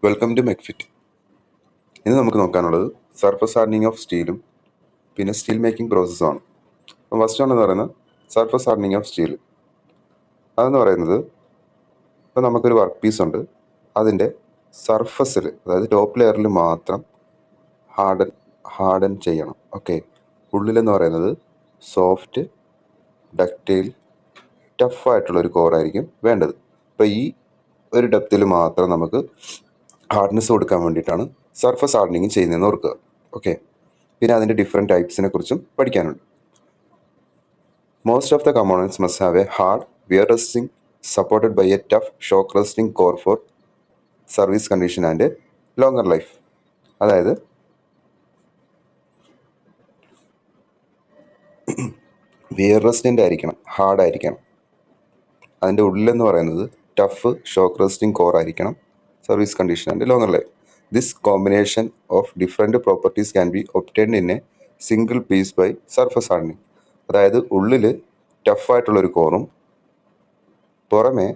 Welcome to മെക്ഫിറ്റ്. ഇന്ന് നമുക്ക് നോക്കാനുള്ളത് surface hardening of സ്റ്റീലും പിന്നെ സ്റ്റീൽ മേക്കിംഗ് പ്രോസസ്സുമാണ്. അപ്പം ഫസ്റ്റ് എന്ന് പറയുന്നത് സർഫസ് ഹാർഡനിങ് ഓഫ് സ്റ്റീൽ. അതെന്ന് പറയുന്നത് ഇപ്പം നമുക്കൊരു വർക്ക് പീസ് ഉണ്ട്, അതിൻ്റെ സർഫസിൽ അതായത് ടോപ്പ് ലെയറിൽ മാത്രം ഹാർഡൻ ചെയ്യണം. ഓക്കെ, ഉള്ളിലെന്ന് പറയുന്നത് സോഫ്റ്റ്, ഡക്റ്റൈൽ, ടഫായിട്ടുള്ളൊരു കോറായിരിക്കും വേണ്ടത്. അപ്പോൾ ഈ ഒരു ഡെപ്തിൽ മാത്രം നമുക്ക് ഹാർഡ്നെസ് കൊടുക്കാൻ വേണ്ടിയിട്ടാണ് സർഫസ് ഹാർഡനിങ് ചെയ്യുന്നതെന്ന് ഓർക്കുക. ഓക്കെ, പിന്നെ അതിൻ്റെ ഡിഫറെൻറ്റ് ടൈപ്സിനെ കുറിച്ചും പഠിക്കാനുണ്ട്. Most of the components must have a hard wear resisting supported by a tough shock resisting core for service condition and longer life. അതായത് വിയർ റെസിസ്റ്റൻ്റ് ആയിരിക്കണം, ഹാർഡായിരിക്കണം. അതിൻ്റെ ഉള്ളിലെന്ന് പറയുന്നത് ടഫ് ഷോക്ക് റെസിസ്റ്റിംഗ് കോർ ആയിരിക്കണം, service condition and longer life. This combination of different properties can be obtained in a single piece by surface hardening. അതായത് ഉള്ളിൽ ടഫായിട്ടുള്ളൊരു കോറും പുറമെ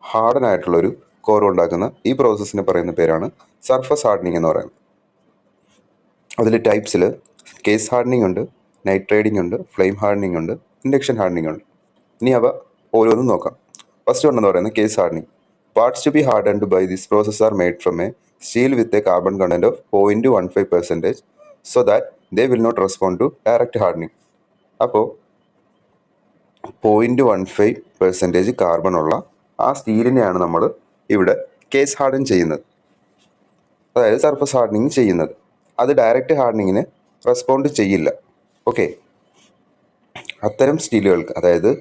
ഹാർഡനായിട്ടുള്ളൊരു കോറും ഉണ്ടാക്കുന്ന ഈ പ്രോസസ്സിനെ പറയുന്ന പേരാണ് സർഫസ് ഹാർഡനിങ് എന്ന് പറയുന്നത്. അതിൽ ടൈപ്സിൽ കേസ് ഹാർഡനിങ് ഉണ്ട്, നൈട്രൈഡിങ് ഉണ്ട്, ഫ്ലെയിം ഹാർഡനിങ് ഉണ്ട്, ഇൻഡക്ഷൻ ഹാർഡനിങ് ഉണ്ട്. ഇനി അവ ഓരോന്നും നോക്കാം. ഫസ്റ്റ് എന്ന് പറയുന്നത് case hardening. Parts to be hardened by this process are made from a steel with a carbon content of 0.15% so that they will not respond to direct hardening. അപ്പോൾ 0.15% carbon ഉള്ള ആ സ്റ്റീലിനെയാണ് നമ്മൾ ഇവിടെ കേസ് ഹാർഡൻ ചെയ്യുന്നത്, അതായത് surface hardening ചെയ്യുന്നത്. അത് direct ഹാർഡനിങ്ങിന് respond ചെയ്യില്ല. ഓക്കെ, അത്തരം സ്റ്റീലുകൾക്ക്, അതായത്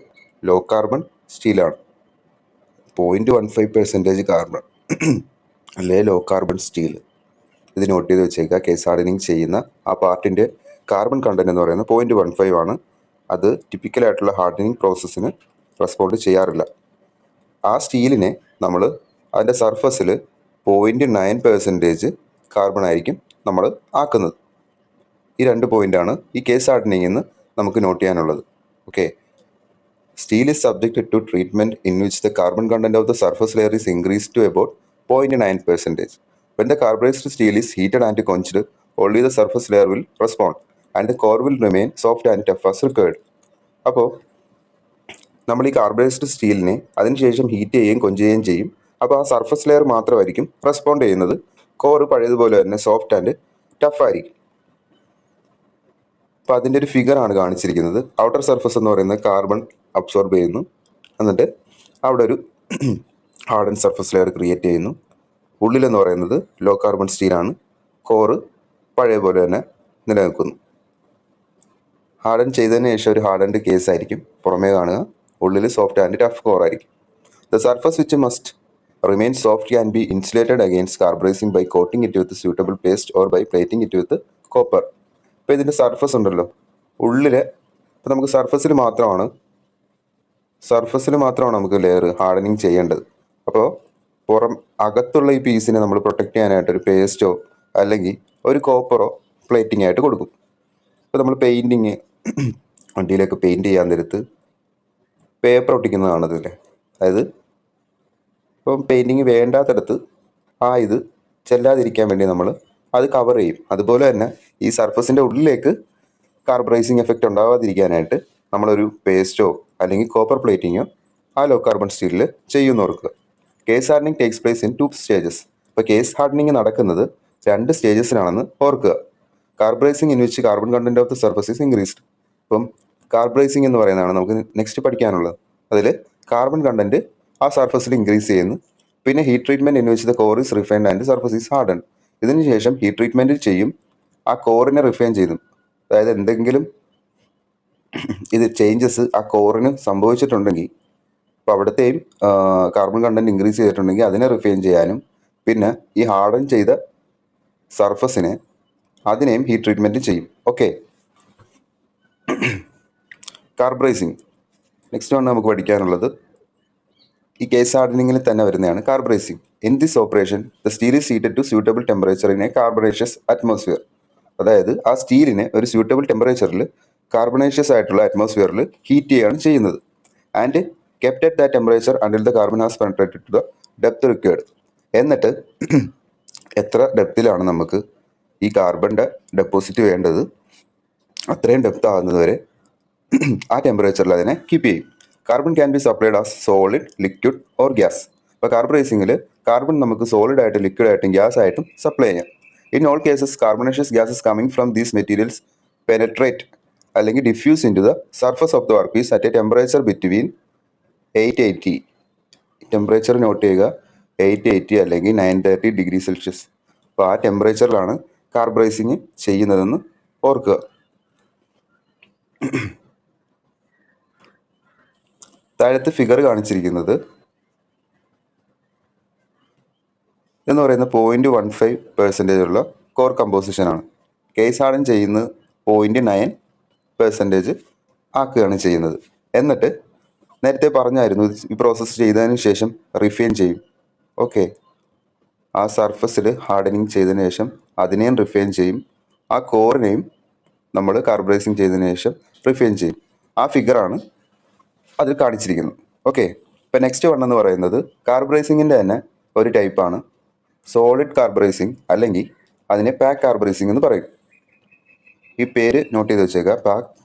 ലോ കാർബൺ സ്റ്റീലാണ്, 0.15% കാർബൺ അല്ലെ ലോ കാർബൺ സ്റ്റീൽ, ഇത് നോട്ട് ചെയ്ത് വെച്ചേക്കുക. കേസ് ഹാർഡനിങ് ചെയ്യുന്ന ആ പാർട്ടിൻ്റെ കാർബൺ കണ്ടന്റ് എന്ന് പറയുന്നത് 0.15 ആണ്. അത് ടിപ്പിക്കലായിട്ടുള്ള ഹാർഡനിങ് പ്രോസസ്സിന് റെസ്പോണ്ട് ചെയ്യാറില്ല. ആ സ്റ്റീലിനെ നമ്മൾ അതിൻ്റെ സർഫസിൽ 0.9% കാർബൺ ആയിരിക്കും നമ്മൾ ആക്കുന്നത്. ഈ 2 പോയിൻ്റാണ് ഈ കേസ് ഹാർഡനിങ് എന്ന് നമുക്ക് നോട്ട് ചെയ്യാനുള്ളത്. Okay, steel is subjected to treatment in which the carbon content of the surface layer is increased to about 0.9%. When the carburized steel is heated and quenched, only the surface layer will respond and the core will remain soft and tough as required. അപ്പോൾ നമ്മൾ ഈ carburised സ്റ്റീലിനെ അതിനുശേഷം heat ചെയ്യുകയും കൊഞ്ചുകയും ചെയ്യും. അപ്പോൾ ആ surface layer മാത്രമായിരിക്കും respond ചെയ്യുന്നത്. കോറ് പഴയതുപോലെ തന്നെ സോഫ്റ്റ് ആൻഡ് ടഫ് ആയിരിക്കും. അപ്പോൾ അതിൻ്റെ ഒരു ഫിഗറാണ് കാണിച്ചിരിക്കുന്നത്. ഔട്ടർ സർഫസ് എന്ന് പറയുന്നത് കാർബൺ അബ്സോർബ് ചെയ്യുന്നു, എന്നിട്ട് അവിടെ ഒരു ഹാർഡൻ സർഫസ് ലെയർ ക്രിയേറ്റ് ചെയ്യുന്നു. ഉള്ളിലെന്ന് പറയുന്നത് ലോ കാർബൺ സ്റ്റീലാണ്, കോറ് പഴയ പോലെ തന്നെ നിലനിൽക്കുന്നു. ഹാർഡൻ ചെയ്തതിന് ശേഷം ഒരു ഹാർഡൻഡ് കേസ് ആയിരിക്കും പുറമേ കാണുക, ഉള്ളിൽ സോഫ്റ്റ് ആൻഡ് ടഫ് കോറായിരിക്കും. The surface which must remain soft can be insulated against carburising by coating it with suitable paste or by plating it with copper. ഇപ്പോൾ ഇതിൻ്റെ സർഫസ് ഉണ്ടല്ലോ, ഉള്ളിൽ ഇപ്പോൾ നമുക്ക് സർഫസിൽ മാത്രമാണ് നമുക്ക് ലെയർ ഹാർഡനിങ് ചെയ്യേണ്ടത്. അപ്പോൾ അകത്തുള്ള ഈ പീസിനെ നമ്മൾ പ്രൊട്ടക്റ്റ് ചെയ്യാനായിട്ട് ഒരു പേസ്റ്റോ അല്ലെങ്കിൽ ഒരു കോപ്പറോ പ്ലേറ്റിംഗ് ആയിട്ട് കൊടുക്കും. ഇപ്പോൾ നമ്മൾ പെയിൻറ്റിങ് വണ്ടിയിലൊക്കെ പെയിൻറ്റ് ചെയ്യാൻ നേരത്ത് പേപ്പർ ഒട്ടിക്കുന്നതാണ് അതില്ലേ, അതായത് ഇപ്പം പെയിൻറ്റിങ് വേണ്ടാത്തടത്ത് ഇത് ചെല്ലാതിരിക്കാൻ വേണ്ടി നമ്മൾ അത് കവർ ചെയ്യും. അതുപോലെ തന്നെ ഈ സർഫസിൻ്റെ ഉള്ളിലേക്ക് കാർബറൈസിങ് എഫക്റ്റ് ഉണ്ടാവാതിരിക്കാനായിട്ട് നമ്മളൊരു പേസ്റ്റോ അല്ലെങ്കിൽ കോപ്പർ പ്ലേറ്റിങ്ങോ ആ ലോ കാർബൺ സ്റ്റീലിൽ ചെയ്യുമെന്ന് ഓർക്കുക. Case hardening takes place in 2 stages. ഇപ്പോൾ കേസ് ഹാർഡനിങ് നടക്കുന്നത് 2 സ്റ്റേജസിലാണെന്ന് ഓർക്കുക. Carburising in which carbon content of the surface is increased. ഇപ്പം കാർബറൈസിങ് എന്ന് പറയുന്നതാണ് നമുക്ക് നെക്സ്റ്റ് പഠിക്കാനുള്ളത്. അതിൽ കാർബൺ കണ്ടന്റ് ആ സർഫസിൽ ഇൻക്രീസ് ചെയ്യുന്നു. പിന്നെ heat treatment in which the core is refined and surface is harden. ഇതിന് ശേഷം ഹീറ്റ് ട്രീറ്റ്മെൻറ്റ് ചെയ്യും, ആ കോറിനെ റിഫൈൻ ചെയ്തു. അതായത് എന്തെങ്കിലും ചേഞ്ചസ് ആ കോറിന് സംഭവിച്ചിട്ടുണ്ടെങ്കിൽ, അപ്പോൾ അവിടുത്തെയും കാർബൺ കണ്ടന്റ് ഇൻക്രീസ് ചെയ്തിട്ടുണ്ടെങ്കിൽ അതിനെ റിഫൈൻ ചെയ്യാനും, പിന്നെ ഈ ഹാർഡൻ ചെയ്ത അതിനെയും ഹീറ്റ് ട്രീറ്റ്മെൻറ്റ് ചെയ്യും. ഓക്കെ, കാർബറൈസിങ് നെക്സ്റ്റ് നമുക്ക് പഠിക്കാനുള്ളത് ഈ കേസ് ഹാർഡനിങ്ങിൽ തന്നെ വരുന്നതാണ് carburising. In this operation the steel is heated to suitable temperature in a carbonaceous atmosphere. അതായത് ആ സ്റ്റീലിനെ ഒരു സ്യൂട്ടബിൾ ടെമ്പറേച്ചറിൽ കാർബണേഷ്യസ് ആയിട്ടുള്ള അറ്റ്മോസ്ഫിയറിൽ ഹീറ്റ് ചെയ്യുകയാണ് ചെയ്യുന്നത്. And kept at that temperature until the carbon has penetrated to the depth required. എന്നിട്ട് എത്ര ഡെപ്തിലാണ് നമുക്ക് ഈ കാർബണിൻ്റെ ഡെപ്പോസിറ്റ് വേണ്ടത് അത്രയും ഡെപ്ത് ആകുന്നത് വരെ ആ ടെമ്പറേച്ചറിൽ അതിനെ കീപ്പ് ചെയ്യും. Carbon can be supplied as solid, liquid or gas. ഇപ്പോൾ കാർബറൈസിങ്ങിൽ കാർബൺ നമുക്ക് സോളിഡ് ആയിട്ടും ലിക്വിഡ് ആയിട്ടും ഗ്യാസ് ആയിട്ടും സപ്ലൈ ചെയ്യാം. In all cases carbonaceous gases coming from these materials penetrate അല്ലെങ്കിൽ diffuse into the surface of the work piece at a temperature between 880. Temperature note ചെയ്യുക, 880 അല്ലെങ്കിൽ 930 ഡിഗ്രി സെൽഷ്യസ്. അപ്പോൾ ആ ടെമ്പറേച്ചറിലാണ് carburising ചെയ്യുന്നതെന്ന് ഓർക്കുക. താഴത്ത് ഫിഗർ കാണിച്ചിരിക്കുന്നത് എന്ന് പറയുന്നത് 0.15% ഉള്ള കോർ കമ്പോസിഷനാണ്. കേസ് ഹാർഡൻ ചെയ്യുന്നത് 0.9% ആക്കുകയാണ് ചെയ്യുന്നത്. എന്നിട്ട് നേരത്തെ പറഞ്ഞായിരുന്നു ഈ പ്രോസസ്സ് ചെയ്തതിന് ശേഷം റിഫൈൻ ചെയ്യും. ഓക്കെ, ആ സർഫസിൽ ഹാർഡനിങ് ചെയ്തതിന് ശേഷം അതിനെയും റിഫൈൻ ചെയ്യും, ആ കോറിനെയും നമ്മൾ കാർബറൈസിങ് ചെയ്തതിന് ശേഷം റിഫൈൻ ചെയ്യും. ആ ഫിഗറാണ് അതിൽ കാണിച്ചിരിക്കുന്നത്. ഓക്കെ, ഇപ്പം നെക്സ്റ്റ് വൺ എന്ന് പറയുന്നത് കാർബറൈസിങ്ങിൻ്റെ തന്നെ ഒരു ടൈപ്പാണ് സോളിഡ് കാർബറൈസിങ്, അല്ലെങ്കിൽ അതിനെ പാക്ക് കാർബറൈസിങ് എന്ന് പറയും. ഈ പേര് നോട്ട് ചെയ്ത് വെച്ചേക്കുക,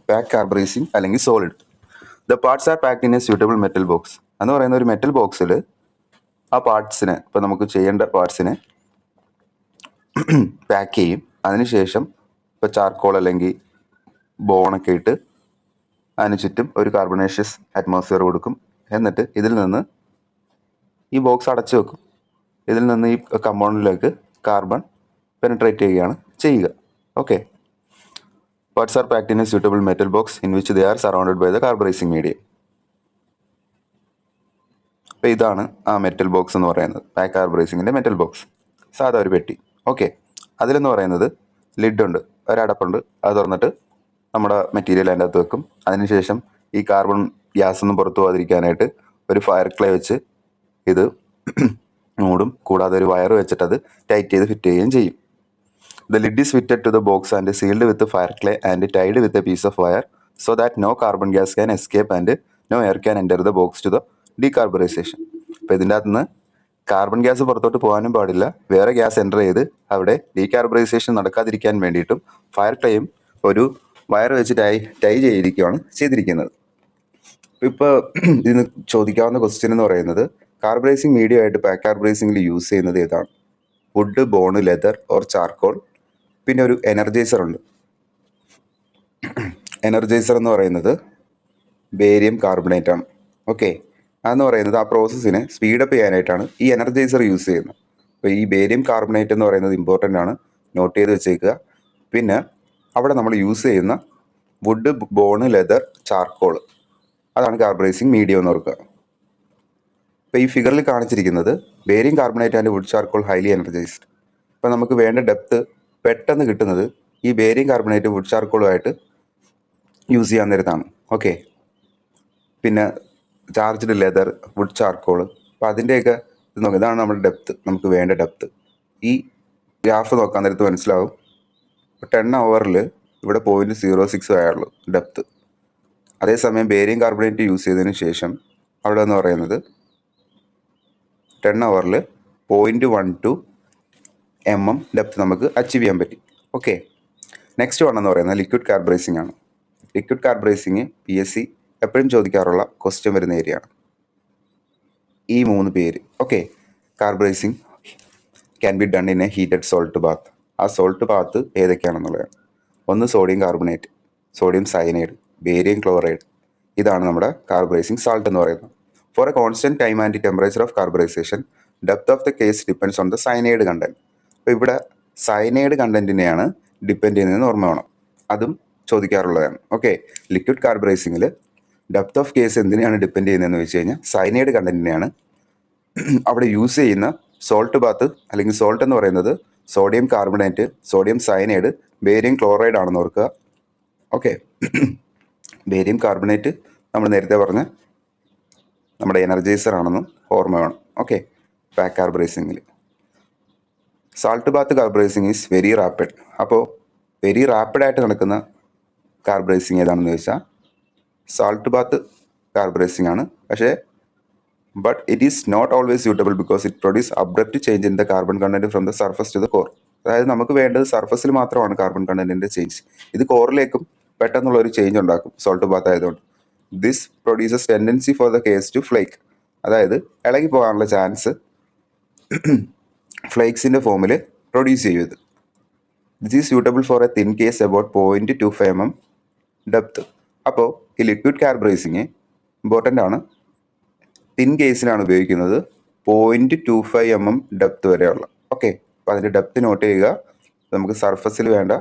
പാക്ക് കാർബറൈസിങ് അല്ലെങ്കിൽ solid. The parts are packed in a suitable metal box എന്ന് പറയുന്ന ഒരു മെറ്റൽ ബോക്സിൽ ആ പാർട്സിനെ, ഇപ്പോൾ നമുക്ക് ചെയ്യേണ്ട പാർട്സിനെ പാക്ക് ചെയ്യും. അതിനുശേഷം ഇപ്പോൾ ചാർക്കോൾ അല്ലെങ്കിൽ ബോണൊക്കെ ഇട്ട് അതിന് ചുറ്റും ഒരു കാർബണേഷ്യസ് അറ്റ്മോസ്ഫിയർ കൊടുക്കും. എന്നിട്ട് ഇതിൽ നിന്ന് ഈ ബോക്സ് അടച്ചു വെക്കും. ഇതിൽ നിന്ന് ഈ കമ്പൗണ്ടിലേക്ക് കാർബൺ പെനട്രേറ്റ് ചെയ്യുകയാണ് ചെയ്യുക. Okay, parts are packed in a suitable metal box in which they are surrounded by the carburising medium. അപ്പോൾ ഇതാണ് ആ മെറ്റൽ ബോക്സ് എന്ന് പറയുന്നത്, പാക്ക് കാർബറൈസിങ്ങിൻ്റെ മെറ്റൽ ബോക്സ്, സാധാ ഒരു പെട്ടി. ഓക്കെ, അതിലെന്ന് പറയുന്നത് ലിഡുണ്ട്, ഒരടപ്പുണ്ട്. അത് തുറന്നിട്ട് നമ്മുടെ മെറ്റീരിയൽ അതിൻ്റെ അകത്ത് വെക്കും. അതിനുശേഷം ഈ കാർബൺ ഗ്യാസ് ഒന്നും പുറത്തു പോകാതിരിക്കാനായിട്ട് ഒരു ഫയർ ക്ലേ വെച്ച് ഇത് മൂടും. കൂടാതെ ഒരു വയർ വെച്ചിട്ട് അത് ടൈറ്റ് ചെയ്ത് ഫിറ്റ് ചെയ്യുകയും ചെയ്യും. The lid is fitted to the box and sealed with fire clay and tied with a piece of wire so that no carbon gas can escape and no air can enter the box to the decarburisation. അപ്പോൾ ഇതിൻ്റെ അകത്ത് നിന്ന് carbon gas പുറത്തോട്ട് പോകാനും പാടില്ല, വേറെ gas enter ചെയ്ത് അവിടെ ഡീകാർബറൈസേഷൻ നടക്കാതിരിക്കാൻ വേണ്ടിയിട്ടും ഫയർ ക്ലേയും ഒരു വയർ വെച്ച് ടൈ ചെയ്തിരിക്കുകയാണ് ചെയ്തിരിക്കുന്നത്. ഇപ്പോൾ ഇതിന് ചോദിക്കാവുന്ന ക്വസ്റ്റ്യൻ എന്ന് പറയുന്നത് കാർബറൈസിങ് മീഡിയം ആയിട്ട് പാക്ക് കാർബറൈസിങ്ങിൽ യൂസ് ചെയ്യുന്നത് ഏതാണ്? Wood, bone, leather or charcoal. പിന്നെ ഒരു എനർജൈസർ ഉണ്ട്. എനർജൈസർ എന്ന് പറയുന്നത് ബേരിയം കാർബണേറ്റ് ആണ്. ഓക്കെ, അതെന്ന് പറയുന്നത് ആ പ്രോസസ്സിനെ സ്പീഡപ്പ് ചെയ്യാനായിട്ടാണ് ഈ എനർജൈസർ യൂസ് ചെയ്യുന്നത്. അപ്പോൾ ഈ ബേരിയം കാർബണേറ്റ് എന്ന് പറയുന്നത് ഇമ്പോർട്ടൻ്റ് ആണ്, നോട്ട് ചെയ്ത് വെച്ചേക്കുക. പിന്നെ അവിടെ നമ്മൾ യൂസ് ചെയ്യുന്ന വുഡ്, ബോണ്, ലെതർ, ചാർക്കോൾ, അതാണ് കാർബറൈസിങ് മീഡിയം എന്ന് ഓർക്കുക. ഇപ്പോൾ ഈ ഫിഗറിൽ കാണിച്ചിരിക്കുന്നത് barium carbonate and wood charcoal highly energised. ഇപ്പോൾ നമുക്ക് വേണ്ട ഡെപ്ത് പെട്ടെന്ന് കിട്ടുന്നത് ഈ ബേരിയം കാർബണേറ്റ് വുഡ് ചാർക്കോളുമായിട്ട് യൂസ് ചെയ്യാൻ നേരത്താണ്. ഓക്കെ, പിന്നെ ചാർജ്ഡ് ലെതർ, വുഡ് ചാർക്കോൾ, അപ്പോൾ അതിൻ്റെയൊക്കെ ഇത് നോക്കുക. ഇതാണ് നമ്മുടെ ഡെപ്ത്, നമുക്ക് വേണ്ട ഡെപ്ത്. ഈ ഗ്രാഫ് നോക്കാൻ നേരത്ത് മനസ്സിലാവും. 10 hourൽ ഇവിടെ 0.06 ആയുള്ളൂ ഡെപ്ത്. അതേസമയം ബേരിയം കാർബണേറ്റ് യൂസ് ചെയ്തതിന് ശേഷം അവിടെ എന്ന് പറയുന്നത് 10 hourൽ 0.12 mm ഡെപ്ത് നമുക്ക് അച്ചീവ് ചെയ്യാൻ പറ്റി. ഓക്കെ, നെക്സ്റ്റ് വൺ എന്ന് പറയുന്നത് ലിക്വിഡ് കാർബറൈസിങ് ആണ്. ലിക്വിഡ് കാർബറൈസിങ് PSC എപ്പോഴും ചോദിക്കാറുള്ള ക്വസ്റ്റ്യൻ വരുന്ന ഏരിയയാണ്. ഈ 3 പേര്. Okay, carburising can be done in a heated salt bath. ആ സോൾട്ട് ബാത്ത് ഏതൊക്കെയാണെന്നുള്ളതാണ്. ഒന്ന് sodium carbonate, sodium cyanide, barium chloride. ഇതാണ് നമ്മുടെ കാർബറൈസിങ് സാൾട്ട് എന്ന് പറയുന്നത്. For a constant time and temperature of carburisation depth of the case depends on the cyanide content. അപ്പോൾ ഇവിടെ cyanide കണ്ടന്റിനെയാണ് ഡിപ്പെൻഡ് ചെയ്യുന്നതെന്ന് ഓർമ്മ വേണം, അതും ചോദിക്കാറുള്ളതാണ്. ഓക്കെ, ലിക്വിഡ് കാർബറൈസിങ്ങിൽ ഡെപ്ത് ഓഫ് കേസ് എന്തിനെയാണ് ഡിപ്പെൻഡ് ചെയ്യുന്നതെന്ന് വെച്ച് കഴിഞ്ഞാൽ സയനൈഡ് കണ്ടന്റിനെയാണ്. അവിടെ യൂസ് ചെയ്യുന്ന സോൾട്ട് ബാത്ത് അല്ലെങ്കിൽ സോൾട്ട് എന്ന് പറയുന്നത് sodium carbonate, sodium cyanide, barium chloride ആണെന്ന് ഓർക്കുക. ഓക്കെ, ബേരിയം കാർബണേറ്റ് നമ്മൾ നേരത്തെ പറഞ്ഞ നമ്മുടെ എനർജൈസർ ആണെന്നും ഓർമ്മ വേണം. ഓക്കെ, പാക്ക് കാർബറൈസിങ്ങിൽ salt bath carburising is very rapid. അപ്പോൾ വെരി റാപ്പിഡായിട്ട് നടക്കുന്ന കാർബറൈസിങ് ഏതാണെന്ന് ചോദിച്ചാൽ സാൾട്ട് ബാത്ത് കാർബറൈസിങ് ആണ്. പക്ഷേ but it is not always suitable because it produces abrupt change in the carbon content from the surface to the core. അതായത് നമുക്ക് വേണ്ടത് സർഫസിൽ മാത്രമാണ് കാർബൺ കണ്ടന്റിന്റെ ചേഞ്ച്. ഇത് കോറിലേക്കും പെട്ടെന്നുള്ള ഒരു ചേഞ്ച് ഉണ്ടാക്കും സോൾട്ട് ബാത്ത് ആയതുകൊണ്ട്. This produces tendency for the case to flake. അതായത് ഇളകി പോകാനുള്ള ചാൻസ് ഫ്ലേക്സിന്റെ ഫോമിൽ പ്രൊഡ്യൂസ് ചെയ്യും ഇത്. This is suitable for a thin case about 0.25 mm depth. അപ്പോൾ ഈ ലിക്വിഡ് കാർബറൈസിങ് ഇമ്പോർട്ടൻ്റ് ആണ്. തിൻ കേസിലാണ് ഉപയോഗിക്കുന്നത് 0.25 mm ഡെപ്ത് വരെയുള്ള. ഓക്കെ, അപ്പോൾ അതിൻ്റെ ഡെപ്ത് നോട്ട് ചെയ്യുക. നമുക്ക് സർഫസിൽ വേണ്ട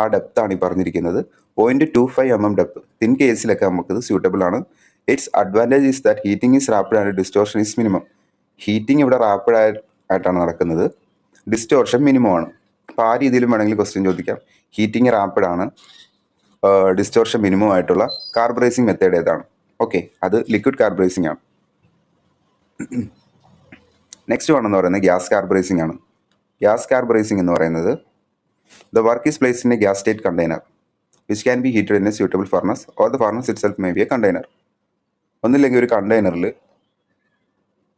ആ ഡെപ്താണ് ഈ പറഞ്ഞിരിക്കുന്നത്. 0.25 mm ഡെപ്ത് തിൻ കേസിലൊക്കെ നമുക്കിത് സ്യൂട്ടബിൾ ആണ്. It's advantage is that heating is rapid and distortion is minimum. Heating ഇവിടെ റാപ്പിഡ് ആയിട്ടാണ് നടക്കുന്നത്, ഡിസ്റ്റോർഷൻ മിനിമം ആണ്. അപ്പോൾ ആ രീതിയിലും വേണമെങ്കിൽ ക്വസ്റ്റ്യൻ ചോദിക്കാം. ഹീറ്റിംഗ് റാപ്പിഡ് ആണ്, ഡിസ്റ്റോർഷൻ മിനിമം ആയിട്ടുള്ള കാർബറൈസിങ് മെത്തേഡ് ഏതാണ്? ഓക്കെ, അത് ലിക്വിഡ് കാർബറൈസിങ് ആണ്. നെക്സ്റ്റ് വൺ എന്ന് പറയുന്നത് ഗ്യാസ് കാർബറൈസിങ് ആണ്. ഗ്യാസ് കാർബറൈസിങ് എന്ന് പറയുന്നത് the work is placed in A gas state container which can B heated in a suitable furnace or the furnace it self may be A container. ഒന്നില്ലെങ്കിൽ ഒരു കണ്ടെയ്നറിൽ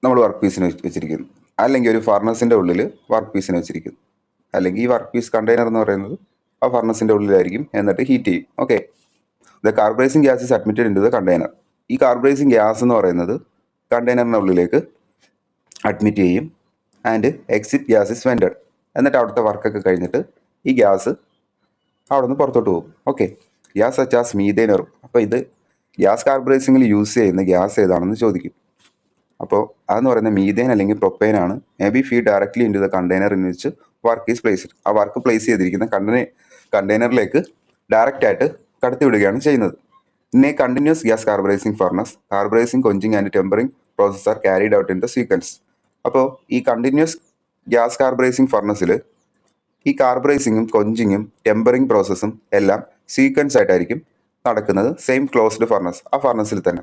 നമ്മൾ work പീസിനെ വെച്ചിരിക്കുന്നു, അല്ലെങ്കിൽ ഒരു ഫർണസിൻ്റെ ഉള്ളിൽ വർക്ക് പീസിനെ വെച്ചിരിക്കുന്നു, അല്ലെങ്കിൽ ഈ വർക്ക് പീസ് കണ്ടെയ്നർ എന്ന് പറയുന്നത് ആ ഫർണസിൻ്റെ ഉള്ളിലായിരിക്കും, എന്നിട്ട് ഹീറ്റ് ചെയ്യും. Okay, the carburising gas is admitted into the container. ഈ കാർബറൈസിങ് ഗ്യാസ് എന്ന് പറയുന്നത് കണ്ടെയ്നറിൻ്റെ ഉള്ളിലേക്ക് അഡ്മിറ്റ് ചെയ്യും. And exit gas is vented. എന്നിട്ട് അവിടുത്തെ വർക്കൊക്കെ കഴിഞ്ഞിട്ട് ഈ ഗ്യാസ് അവിടെ നിന്ന് പുറത്തോട്ട് പോകും. ഓക്കെ, ഗ്യാസ് സച്ചാസ് മീഥേൻ വരും. അപ്പോൾ ഇത് ഗ്യാസ് കാർബറൈസിങ്ങിൽ യൂസ് ചെയ്യുന്ന ഗ്യാസ് ഏതാണെന്ന് ചോദിക്കും. അപ്പോൾ അതെന്ന് പറയുന്നത് മീഥേൻ അല്ലെങ്കിൽ പ്രൊപ്പൈൻ ആണ്. May be fed directly into the container in which work is placed. ആ വർക്ക് പ്ലേസ് ചെയ്തിരിക്കുന്ന കണ്ടെയ്നറിലേക്ക് ഡയറക്റ്റ് ആയിട്ട് കടത്തി വിടുകയാണ് ചെയ്യുന്നത്. In a continuous gas carburising furnace carburising, quenching and tempering process are carried out in the sequence. അപ്പോൾ ഈ continuous gas carburising ഫർണസിൽ ഈ കാർബറൈസിങ്ങും കൊഞ്ചിങ്ങും ടെമ്പറിങ് പ്രോസസ്സും എല്ലാം സീക്വൻസ് ആയിട്ടായിരിക്കും നടക്കുന്നത്. സെയിം ക്ലോസ്ഡ് ഫർണസ്, ആ ഫർണസിൽ തന്നെ.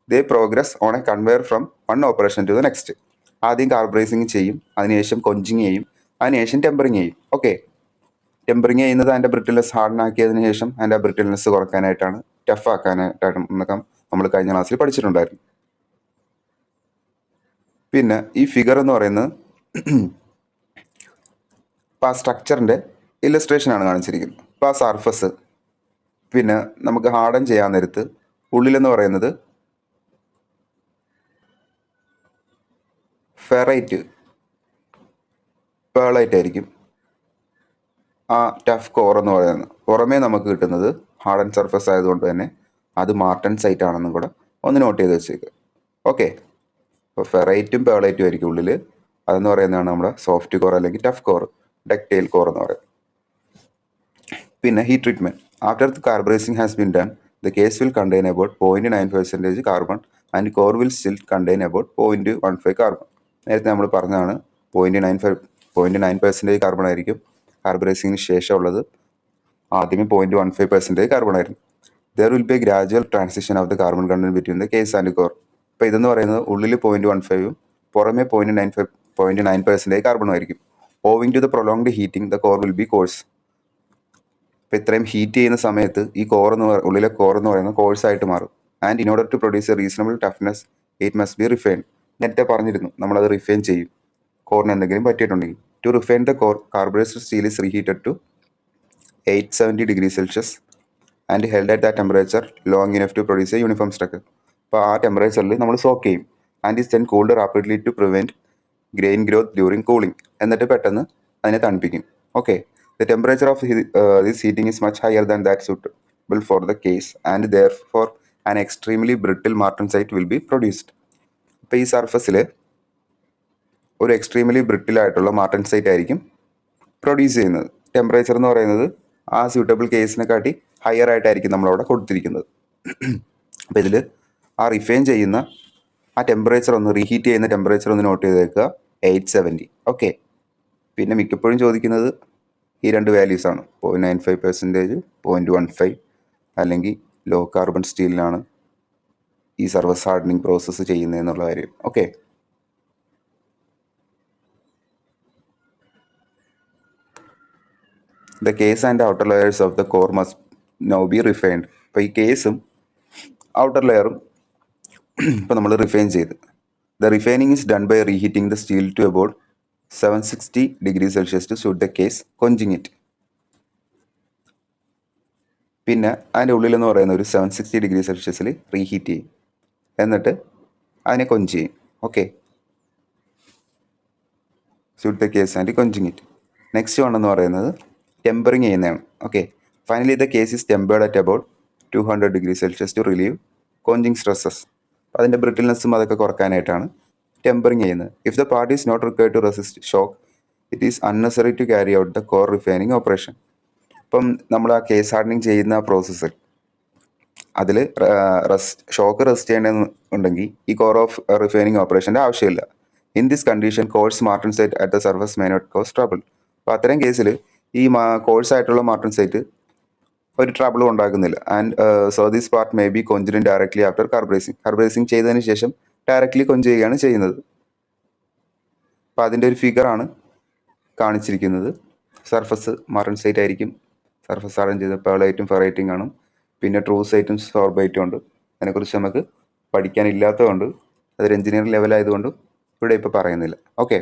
They progress on a conveyor from one operation to the next. ആദ്യം കാർബറൈസിങ് ചെയ്യും, അതിനുശേഷം കൊഞ്ചിങ് ചെയ്യും, അതിനുശേഷം ടെമ്പറിങ് ചെയ്യും. ഓക്കെ, ടെമ്പറിങ് ചെയ്യുന്നത് അതിൻ്റെ ബ്രിട്ടിൽനെസ് ഹാർഡൻ ആക്കിയതിനു ശേഷം അതിൻ്റെ ബ്രിട്ടിൽനെസ് കുറയ്ക്കാനായിട്ടാണ്, ടഫ് ആക്കാനായിട്ടാണ് എന്നൊക്കെ നമ്മൾ കഴിഞ്ഞ ക്ലാസ്സിൽ പഠിച്ചിട്ടുണ്ടായിരുന്നു. പിന്നെ ഈ ഫിഗർ എന്ന് പറയുന്നത് ഇപ്പോൾ ആ സ്ട്രക്ചറിൻ്റെ ഇല്ലസ്ട്രേഷനാണ് കാണിച്ചിരിക്കുന്നത്. ഇപ്പോൾ ആ സർഫസ് പിന്നെ നമുക്ക് ഹാർഡൻ ചെയ്യാൻ നേരത്ത് ഉള്ളിലെന്ന് പറയുന്നത് ഫെറൈറ്റ് പേളൈറ്റ് ആയിരിക്കും. ആ ടഫ് കോർ എന്ന് പറയുന്നത് പുറമേ നമുക്ക് കിട്ടുന്നത് ഹാർഡൻ സർഫസ് ആയതുകൊണ്ട് തന്നെ അത് മാർട്ടൻ സൈറ്റ് ആണെന്നും കൂടെ ഒന്ന് നോട്ട് ചെയ്ത് വെച്ചേക്കുക. ഓക്കെ, അപ്പോൾ ഫെറൈറ്റും പേളൈറ്റും ആയിരിക്കും ഉള്ളിൽ. അതെന്ന് പറയുന്നതാണ് നമ്മുടെ സോഫ്റ്റ് കോർ അല്ലെങ്കിൽ ടഫ് കോർ, ഡക്റ്റൈൽ കോർ എന്ന് പറയുന്നത്. പിന്നെ heat treatment. After the carburising has been done the case will contain about 0.9% carbon and core will still contain about 0.15 carbon. നേരത്തെ നമ്മൾ പറഞ്ഞതാണ് 0.9% കാർബൺ ആയിരിക്കും കാർബറൈസിങ്ങിന് ശേഷമുള്ളത്. ആദ്യമേ 0.15% കാർബൺ ആയിരുന്നു. There will be a gradual transition of the carbon content between the case and core. അപ്പോൾ ഇതെന്ന് പറയുന്നത് ഉള്ളിൽ 0.15ഉം പുറമേ 0.9% കാർബണും ആയിരിക്കും. Owing to the prolonged heating the core will be coarse. അപ്പോൾ ഇത്രയും ഹീറ്റ് ചെയ്യുന്ന സമയത്ത് ഈ ഉള്ളിലെ കോർ എന്ന് പറയുന്നത് കോഴ്സായിട്ട് മാറും. And in order to produce a reasonable toughness it must be refined. നേരത്തെ പറഞ്ഞിരുന്നു നമ്മളത് റിഫൈൻ ചെയ്യും കോറിന് എന്തെങ്കിലും പറ്റിയിട്ടുണ്ടെങ്കിൽ. To refine the core carburised steel is reheated to 870 degrees Celsius and held at the temperature long enough to produce a uniform structure. അപ്പോൾ ആ ടെമ്പറേച്ചറിൽ നമ്മൾ സോക്ക് ചെയ്യും. And is then cooled rapidly to prevent grain growth during cooling. എന്നിട്ട് പെട്ടെന്ന് അതിനെ തണുപ്പിക്കും. Okay, the temperature of this heating is much higher than that suitable four the case and therefore an extremely brittle martensite will be produced. അപ്പോൾ ഈ സർഫസിൽ ഒരു extremely brittle ആയിട്ടുള്ള മാർട്ടൻസൈറ്റ് ആയിരിക്കും പ്രൊഡ്യൂസ് ചെയ്യുന്നത്. ടെമ്പറേച്ചർ എന്ന് പറയുന്നത് ആ സ്യൂട്ടബിൾ കേസിനെക്കാട്ടി ഹയർ ആയിട്ടായിരിക്കും നമ്മളവിടെ കൊടുത്തിരിക്കുന്നത്. അപ്പോൾ ഇതിൽ ആ റിഫൈൻ ചെയ്യുന്ന ആ ടെമ്പറേച്ചർ ഒന്ന് റീഹീറ്റ് ചെയ്യുന്ന ടെമ്പറേച്ചർ ഒന്ന് നോട്ട് ചെയ്തേക്കുക, 870. ഓക്കെ, പിന്നെ മിക്കപ്പോഴും ചോദിക്കുന്നത് ഈ രണ്ട് വാല്യൂസ് ആണ്, 0.95%, 0.15, അല്ലെങ്കിൽ ലോ കാർബൺ സ്റ്റീലിലാണ് ഈ സർഫസ് ഹാർഡനിങ് പ്രോസസ്സ് ചെയ്യുന്നതെന്നുള്ള കാര്യം. Okay, the case and outer layers of the core must now B refined. അപ്പോൾ ഈ കേസും ഔട്ടർ ലെയറും ഇപ്പോൾ നമ്മൾ റിഫൈൻ ചെയ്ത് The refining is done by reheating the steel to about 760 degrees Celsius to suit the case, quenching it. പിന്നെ അതിൻ്റെ ഉള്ളിലെന്ന് പറയുന്ന ഒരു 760 ഡിഗ്രി സെൽഷ്യസിൽ റീഹീറ്റ് ചെയ്യും, എന്നിട്ട് അതിനെ കൊഞ്ച് ചെയ്യും. Okay, suit the case and quenching it. Next one എന്ന് പറയുന്നത് ടെമ്പറിങ് ചെയ്യുന്നതാണ്. Okay, finally the case is tempered at about 200 degree Celsius to relieve quenching stresses. അതിൻ്റെ ബ്രിട്ടിൽനെസ്സും അതൊക്കെ കുറക്കാനായിട്ടാണ് ടെമ്പറിങ് ചെയ്യുന്നത്. If the part is not required to resist shock, it is unnecessary to carry out the core refining operation. ഇപ്പം നമ്മൾ ആ case hardening ചെയ്യുന്ന പ്രോസസ്സിൽ അതിൽ ഷോക്ക് റെസ്റ്റ് ചെയ്യണമെന്നുണ്ടെങ്കിൽ ഈ കോർ ഓഫ് റിഫൈനിങ് ഓപ്പറേഷൻ്റെ ആവശ്യമില്ല. In this condition coarse martensite at the surface may not cause trouble. അപ്പോൾ അത്തരം കേസിൽ ഈ കോഴ്സായിട്ടുള്ള മാർട്ടൻസൈറ്റ് ഒരു ട്രബിളും ഉണ്ടാക്കുന്നില്ല. And so this part may be quenched directly after carburising ചെയ്തതിന് ശേഷം ഡയറക്ട്ലി കൊഞ്ച് ചെയ്യുകയാണ് ചെയ്യുന്നത്. അപ്പോൾ അതിൻ്റെ ഒരു ഫിഗറാണ് കാണിച്ചിരിക്കുന്നത്. സർഫസ് മാർട്ടൻസൈറ്റ് ആയിരിക്കും, സർഫസ് ഹാർഡൻ ചെയ്ത പേളൈറ്റും ഫെറൈറ്റും കാണും, പിന്നെ ട്രൂസൈറ്റും സോർബൈറ്റും ഉണ്ട്. അതിനെക്കുറിച്ച് നമുക്ക് പഠിക്കാനില്ലാത്തതുകൊണ്ട് അതൊരു എഞ്ചിനീയറിംഗ് ലെവലായതുകൊണ്ട് ഇവിടെ ഇപ്പോൾ പറയുന്നില്ല. ഓക്കെ,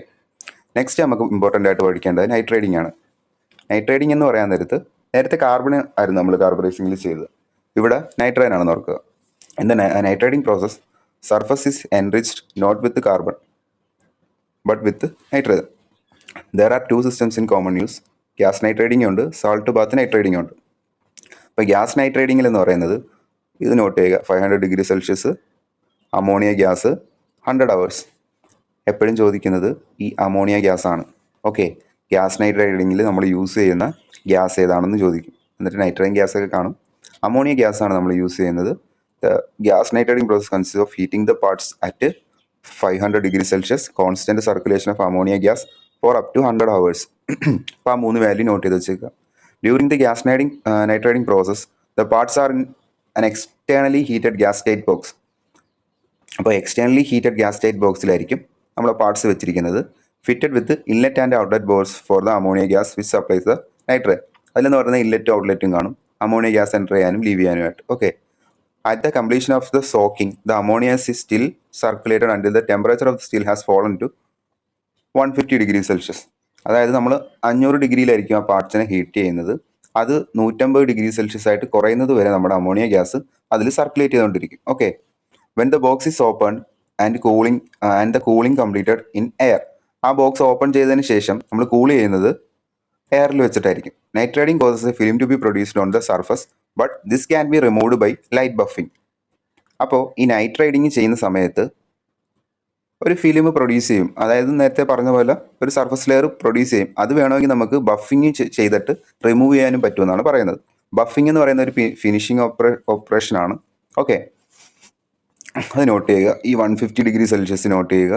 നെക്സ്റ്റ് നമുക്ക് ഇമ്പോർട്ടൻ്റ് ആയിട്ട് പഠിക്കേണ്ടത് നൈട്രേറ്റിംഗ് ആണ്. നൈട്രേറ്റിംഗ് എന്ന് പറയാൻ നേരത്തെ കാർബൺ ആയിരുന്നു നമ്മൾ കാർബറൈസിങ്ങിൽ ചെയ്തത്, ഇവിടെ നൈട്രൈൻ ആണെന്ന് ഓർക്കുക. In the nitriding process surface is enriched not with carbon but with nitrogen. There are 2 systems in common use. Gas nitriding ഉണ്ട്, സോൾട്ട് ബാത്ത് നൈട്രേറ്റിംഗ് ഉണ്ട്. അപ്പോൾ ഗ്യാസ് നൈട്രേറ്റിംഗിൽ എന്ന് പറയുന്നത് ഇത് നോട്ട് ചെയ്യുക, 500 degree Celsius, ammonia gas 100 hours. എപ്പോഴും ചോദിക്കുന്നത് ഈ അമോണിയ ഗ്യാസാണ്. ഓക്കെ, ഗ്യാസ് നൈട്രേറ്റിംഗിൽ നമ്മൾ യൂസ് ചെയ്യുന്ന ഗ്യാസ് ഏതാണെന്ന് ചോദിക്കും. എന്നിട്ട് നൈട്രൈൻ ഗ്യാസൊക്കെ കാണും. അമോണിയ ഗ്യാസാണ് നമ്മൾ യൂസ് ചെയ്യുന്നത്. The gas nitriding process consist of heating the parts at 500 degree Celsius, constant circulation of ammonia gas for up to 100 hours. അപ്പോൾ ആ 3 വാല്യൂ നോട്ട് ചെയ്ത് വെച്ചേക്കുക. During the gas nitriding process the parts are in an externally heated gas state box. അപ്പോൾ externally heated gas state ബോക്സിലായിരിക്കും നമ്മൾ parts വെച്ചിരിക്കുന്നത്. Fitted with inlet and outlet boards for the ammonia gas which supplies the nitride. അതിലെന്ന് പറയുന്നത് ഇൻലെറ്റും ഔട്ട്ലെറ്റും കാണും, ammonia gas enter ചെയ്യാനും ലീവ് ചെയ്യാനുമായിട്ട്. Okay, at the completion of the soaking, the ammonia is still circulated until the temperature of the steel has fallen to 150 degree Celsius. അതായത് നമ്മൾ 500 ഡിഗ്രിയിലായിരിക്കും ആ പാർട്സിനെ ഹീറ്റ് ചെയ്യുന്നത്. അത് 150 ഡിഗ്രി സെൽഷ്യസ് ആയിട്ട് കുറയുന്നത് വരെ നമ്മുടെ അമോണിയ ഗ്യാസ് അതിൽ സർക്കുലേറ്റ് ചെയ്തുകൊണ്ടിരിക്കും. Okay, when the box is open and the cooling completed in air. ആ ബോക്സ് ഓപ്പൺ ചെയ്തതിന് ശേഷം നമ്മൾ കൂൾ ചെയ്യുന്നത് എയറിൽ വെച്ചിട്ടായിരിക്കും. Nitriding causes a film to be produced on the surface but this can be removed by light buffing. അപ്പോൾ ഈ നൈട്രേറ്റിംഗ് ചെയ്യുന്ന സമയത്ത് ഒരു ഫിലിം പ്രൊഡ്യൂസ് ചെയ്യും, അതായത് നേരത്തെ പറഞ്ഞ പോലെ ഒരു സർഫസ് ലെയർ പ്രൊഡ്യൂസ് ചെയ്യും. അത് വേണമെങ്കിൽ നമുക്ക് ബഫിങ് ചെയ്തിട്ട് റിമൂവ് ചെയ്യാനും പറ്റുമെന്നാണ് പറയുന്നത്. ബഫിംഗ് എന്ന് പറയുന്ന ഒരു ഫിനിഷിംഗ് ഓപ്പറേഷനാണ്. ഓക്കെ, അത് നോട്ട് ചെയ്യുക. ഈ 150 ഡിഗ്രി സെൽഷ്യസ് നോട്ട് ചെയ്യുക.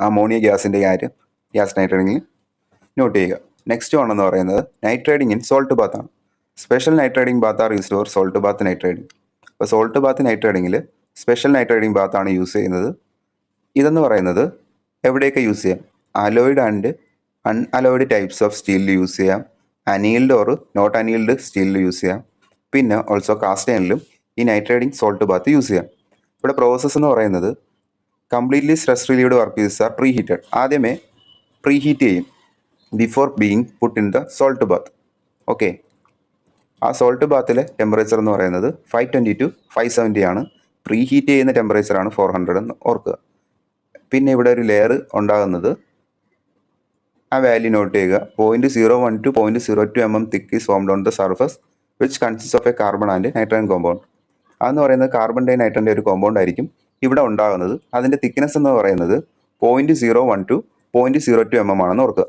അമോണിയ ഗ്യാസിൻ്റെ കാര്യം ഗ്യാസ് നൈട്രേറ്റിംഗിൽ നോട്ട് ചെയ്യുക. നെക്സ്റ്റ് വൺ എന്ന് പറയുന്നത് നൈട്രേറ്റിംഗ് ഇൻ സോൾട്ട് ബാത്ത് ആണ്. Special nitriding bath are used for salt bath nitriding. അപ്പോൾ സോൾട്ട് ബാത്ത് നൈട്രേറ്റിംഗിൽ സ്പെഷ്യൽ നൈട്രേറ്റിംഗ് ബാത്ത് ആണ് യൂസ് ചെയ്യുന്നത്. ഇതെന്ന് പറയുന്നത് എവിടെയൊക്കെ യൂസ് ചെയ്യാം? Alloyed and unalloyed types of സ്റ്റീലിൽ യൂസ് ചെയ്യാം, അനീൽഡ് ഓർ നോട്ട് അനീൽഡ് സ്റ്റീലിൽ യൂസ് ചെയ്യാം, പിന്നെ ഓൾസോ കാസ്റ്റ് അയണിലും ഈ നൈട്രേറ്റിംഗ് സോൾട്ട് ബാത്ത് യൂസ് ചെയ്യാം. ഇവിടെ പ്രോസസ്സ് എന്ന് പറയുന്നത് completely stress relieved work pieces are pre heated. ആദ്യമേ പ്രീ ഹീറ്റ് ചെയ്യും before being put in the salt bath. Okay, ആ സോൾട്ട് ബാത്തിലെ ടെമ്പറേച്ചർ എന്ന് പറയുന്നത് 520 to 570 ആണ്. പ്രീ ഹീറ്റ് ചെയ്യുന്ന ടെമ്പറേച്ചറാണ് 400 എന്ന് ഓർക്കുക. പിന്നെ ഇവിടെ ഒരു ലെയർ ഉണ്ടാകുന്നത്, ആ വാല്യൂ നോട്ട് ചെയ്യുക. 0.01 to 0.02 mm thick is formed on the surface which consists of a carbon and nitrogen compound. അതെന്ന് പറയുന്നത് കാർബൺ ഡൈ നൈട്രൻ്റെ ഒരു കോമ്പൗണ്ട് ആയിരിക്കും ഇവിടെ ഉണ്ടാകുന്നത്. അതിൻ്റെ തിക്നെസ് എന്ന് പറയുന്നത് 0.01 to 0.02 mm ആണെന്ന് ഓർക്കുക.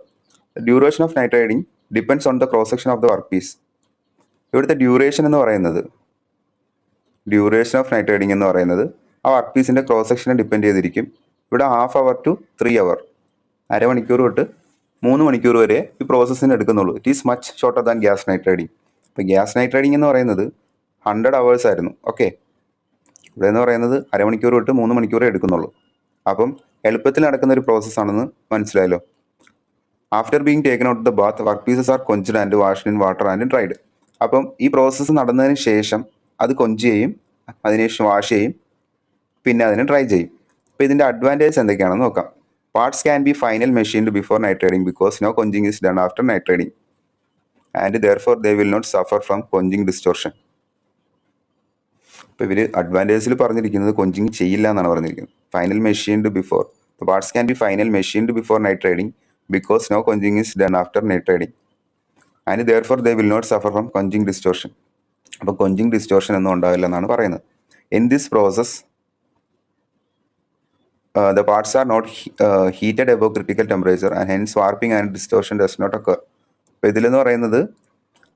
Duration of nitriding depends on the cross section of the work piece. ഇവിടുത്തെ ഡ്യൂറേഷൻ എന്ന് പറയുന്നത് ഡ്യൂറേഷൻ ഓഫ് നൈട്രേറ്റിംഗ് എന്ന് പറയുന്നത് ആ വർക്ക് പീസിൻ്റെ ക്രോസ് സെക്ഷനെ ഡിപ്പെൻഡ് ചെയ്തിരിക്കും. ഇവിടെ 1/2 hour to 3 hour, അരമണിക്കൂർ തൊട്ട് 3 മണിക്കൂർ വരെ ഈ പ്രോസസ്സിന് എടുക്കുന്നുള്ളൂ. It is much shorter than gas nitriding. ഇപ്പോൾ ഗ്യാസ് നൈട്രേറ്റിംഗ് എന്ന് പറയുന്നത് 100 hours ആയിരുന്നു. ഓക്കെ, ഇവിടെ എന്ന് പറയുന്നത് അരമണിക്കൂർ തൊട്ട് 3 മണിക്കൂറേ എടുക്കുന്നുള്ളൂ. അപ്പം എളുപ്പത്തിൽ നടക്കുന്ന ഒരു പ്രോസസ്സാണെന്ന് മനസ്സിലായല്ലോ. After being taken out the bath work pieces are quenched and washed in water and dried. അപ്പം ഈ പ്രോസസ്സ് നടന്നതിന് ശേഷം അത് കൊഞ്ച് ചെയ്യും, അതിനുശേഷം വാഷ് ചെയ്യും, പിന്നെ അതിനെ ഡ്രൈ ചെയ്യും. അപ്പോൾ ഇതിൻ്റെ അഡ്വാൻറ്റേജ് എന്തൊക്കെയാണെന്ന് നോക്കാം. Parts can be final machined before nitriding because no quenching is done after nitriding and therefore they will not suffer from quenching distortion. ഇപ്പോൾ ഇവർ അഡ്വാൻറ്റേജിൽ പറഞ്ഞിരിക്കുന്നത് കൊഞ്ചിങ് ചെയ്യില്ല എന്നാണ് പറഞ്ഞിരിക്കുന്നത്. Final machined before the parts can be final machined before nitriding because no quenching is done after nitriding and therefore they will not suffer from quenching distortion. അപ്പോൾ quenching distortion ഒന്നും ഉണ്ടാവില്ല എന്നാണ് പറയുന്നത്. In this process the parts are not heated above critical temperature and hence warping and distortion does not occur. അപ്പോൾ ഇതിലെന്ന് പറയുന്നത്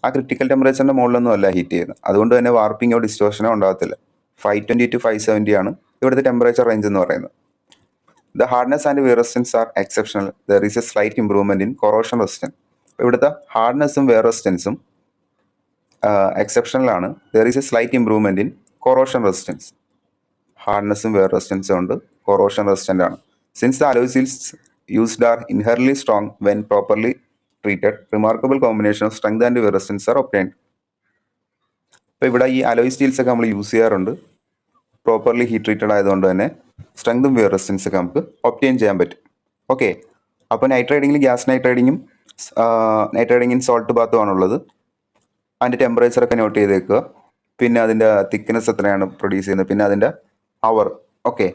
ആ critical ടെമ്പറേച്ചറിൻ്റെ മുകളിലൊന്നും അല്ല heat ചെയ്യുന്നത്, അതുകൊണ്ട് തന്നെ വാർപ്പിങ്ങോ ഡിസ്റ്റോർഷനോ ഉണ്ടാകത്തില്ല. 520 to 570 ആണ് ഇവിടുത്തെ ടെമ്പറേച്ചർ റേഞ്ച് എന്ന് പറയുന്നത്. The hardness and wear resistance are exceptional. There is a slight improvement in corrosion resistance. ഇവിടുത്തെ ഹാർഡ്നെസ്സും വെയർ റെസിസ്റ്റൻസും എക്സെപ്ഷണൽ ആണ്. There is a slight improvement in corrosion resistance. ഹാർഡ്നെസ്സും വെയർ റെസിസ്റ്റൻസും ഉണ്ട്, കൊറോഷൻ റെസിസ്റ്റൻ്റ് ആണ്. Since the alloy steels used are ഇൻഹെർലി strong when properly treated, remarkable combination of strength and wear resistance are obtained. ഇപ്പോൾ ഇവിടെ ഈ alloy Steels ഒക്കെ നമ്മൾ യൂസ് ചെയ്യാറുണ്ട്. പ്രോപ്പർലി ഹീറ്റ് ട്രീറ്റഡ് ആയതുകൊണ്ട് തന്നെ സ്ട്രെങ്തും വെയർ റെസിസ്റ്റൻസ് ഒക്കെ നമുക്ക് ഒബ്റ്റൈൻ ചെയ്യാൻ പറ്റും. ഓക്കെ, അപ്പോൾ നൈട്രൈഡിങ്ങിൽ ഗ്യാസ് നൈട്രൈഡിങ്ങും നൈട്രൈഡിങ്ങിൻ സോൾട്ട് ബാത്തും ആണുള്ളത്. അതിൻ്റെ ടെമ്പറേച്ചറൊക്കെ നോട്ട് ചെയ്തേക്കുക. പിന്നെ അതിൻ്റെ തിക്നെസ് എത്രയാണ് പ്രൊഡ്യൂസ് ചെയ്യുന്നത്, പിന്നെ അതിൻ്റെ അവർ, ഓക്കെ,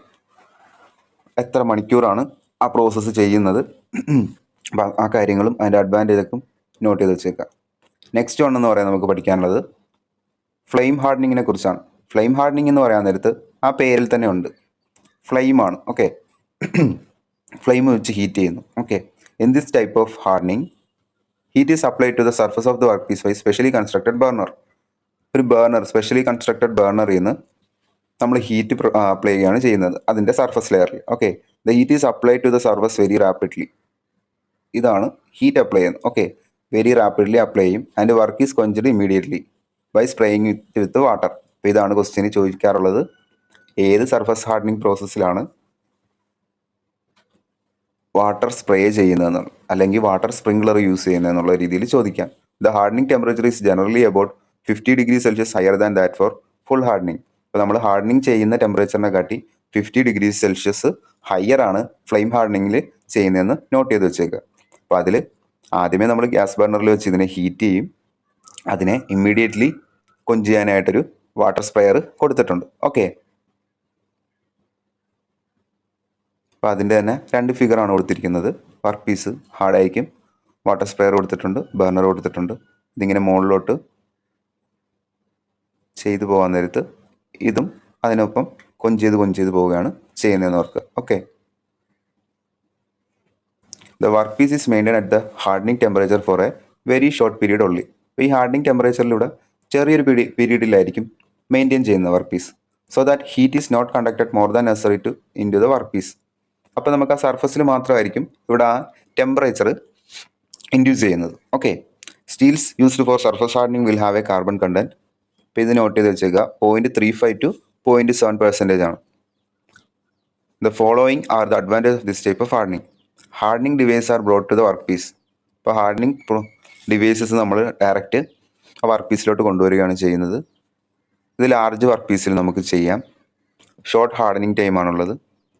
എത്ര മണിക്കൂറാണ് ആ പ്രോസസ്സ് ചെയ്യുന്നത്, അപ്പം ആ കാര്യങ്ങളും അതിൻ്റെ അഡ്വാൻറ്റേജൊക്കെ നോട്ട് ചെയ്ത് വെച്ചേക്കാം. നെക്സ്റ്റ് വൺ എന്ന് പറയാൻ നമുക്ക് പഠിക്കാനുള്ളത് ഫ്ലെയിം ഹാർഡനിങ്ങിനെ കുറിച്ചാണ്. ഫ്ലെയിം ഹാർഡനിങ് എന്ന് പറയാൻ നേരത്ത് ആ പേരിൽ തന്നെ ഉണ്ട്, ഫ്ലെയിമാണ്. ഓക്കെ, ഫ്ലെയിം വെച്ച് ഹീറ്റ് ചെയ്യുന്നു. Okay, in this type of hardening heat is applied to the surface of the work piece by specially constructed burner. ഒരു ബർണർ, സ്പെഷ്യലി കൺസ്ട്രക്റ്റഡ് ബർണറിൽ നിന്ന് നമ്മൾ ഹീറ്റ് അപ്ലൈ ചെയ്യുകയാണ് ചെയ്യുന്നത് അതിൻ്റെ സർഫസ് ലെയറിൽ. Okay, the heat is applied to the surface very rapidly. ഇതാണ് heat apply ചെയ്യുന്നത്. ഓക്കെ, വെരി റാപ്പിഡ്ലി അപ്ലൈ ചെയ്യും. And work is quenched immediately by spraying with water. അപ്പോൾ ഇതാണ് ക്വസ്റ്റ്യന് ചോദിക്കാറുള്ളത്, ഏത് സർഫസ് ഹാർഡനിങ് പ്രോസസ്സിലാണ് വാട്ടർ സ്പ്രേ ചെയ്യുന്നതെന്നുള്ള, അല്ലെങ്കിൽ വാട്ടർ സ്പ്രിംഗ്ലർ യൂസ് ചെയ്യുന്നതെന്നുള്ള രീതിയിൽ ചോദിക്കാം. The hardening temperature is generally about 50 degree Celsius higher than that for full hardening. അപ്പോൾ നമ്മൾ ഹാർഡനിങ് ചെയ്യുന്ന ടെമ്പറേച്ചറിനെ കാട്ടി 50 ഡിഗ്രി സെൽഷ്യസ് ഹയർ ആണ് ഫ്ലെയിം ഹാർഡനിങ്ങിൽ ചെയ്യുന്നതെന്ന് നോട്ട് ചെയ്ത് വെച്ചേക്കുക. അപ്പോൾ അതിൽ ആദ്യമേ നമ്മൾ ഗ്യാസ് ബർണറിൽ വെച്ച് ഇതിനെ ഹീറ്റ് ചെയ്യും, അതിനെ ഇമ്മീഡിയറ്റ്ലി കൊഞ്ച് ചെയ്യാനായിട്ടൊരു വാട്ടർ സ്പ്രെയർ കൊടുത്തിട്ടുണ്ട്. ഓക്കെ, അപ്പോൾ അതിൻ്റെ തന്നെ 2 ഫിഗറാണ് കൊടുത്തിരിക്കുന്നത്. വർക്ക് പീസ് ഹാർഡായിരിക്കും, വാട്ടർ സ്പ്രെയർ കൊടുത്തിട്ടുണ്ട്, ബർണർ കൊടുത്തിട്ടുണ്ട്. ഇതിങ്ങനെ മുകളിലോട്ട് ചെയ്തു പോകാൻ നേരത്ത് ഇതും അതിനൊപ്പം കൊഞ്ച് ചെയ്ത് പോവുകയാണ് ചെയ്യുന്നതെന്ന് ഓർക്കുക. Okay, the work piece is maintain at the hardening temperature for a very short period only. അപ്പോൾ ഈ ഹാർഡനിങ് ടെമ്പറേച്ചറിലൂടെ ചെറിയൊരു പീരീഡിലായിരിക്കും മെയിൻറ്റെയിൻ ചെയ്യുന്ന work piece. So that heat is not conducted more than necessary to into the work piece. അപ്പോൾ നമുക്ക് ആ സർഫസിൽ മാത്രമായിരിക്കും ഇവിടെ ആ ടെമ്പറേച്ചർ ഇൻഡ്യൂസ് ചെയ്യുന്നത്. Okay, steels used for surface hardening will have a carbon content. അപ്പോൾ ഇത് നോട്ട് ചെയ്ത് വെച്ചേക്കുക, 0.35 to 0.7% ആണ്. The following are the advantage of this type of hardening. Hardening device are brought to the work piece. ഇപ്പോൾ hardening devices നമ്മൾ direct ആ work പീസിലോട്ട് കൊണ്ടുവരികയാണ് ചെയ്യുന്നത്. ഇത് ലാർജ് വർക്ക് പീസിൽ നമുക്ക് ചെയ്യാം. ഷോർട്ട് ഹാർഡനിങ് ടൈം ആണുള്ളത്.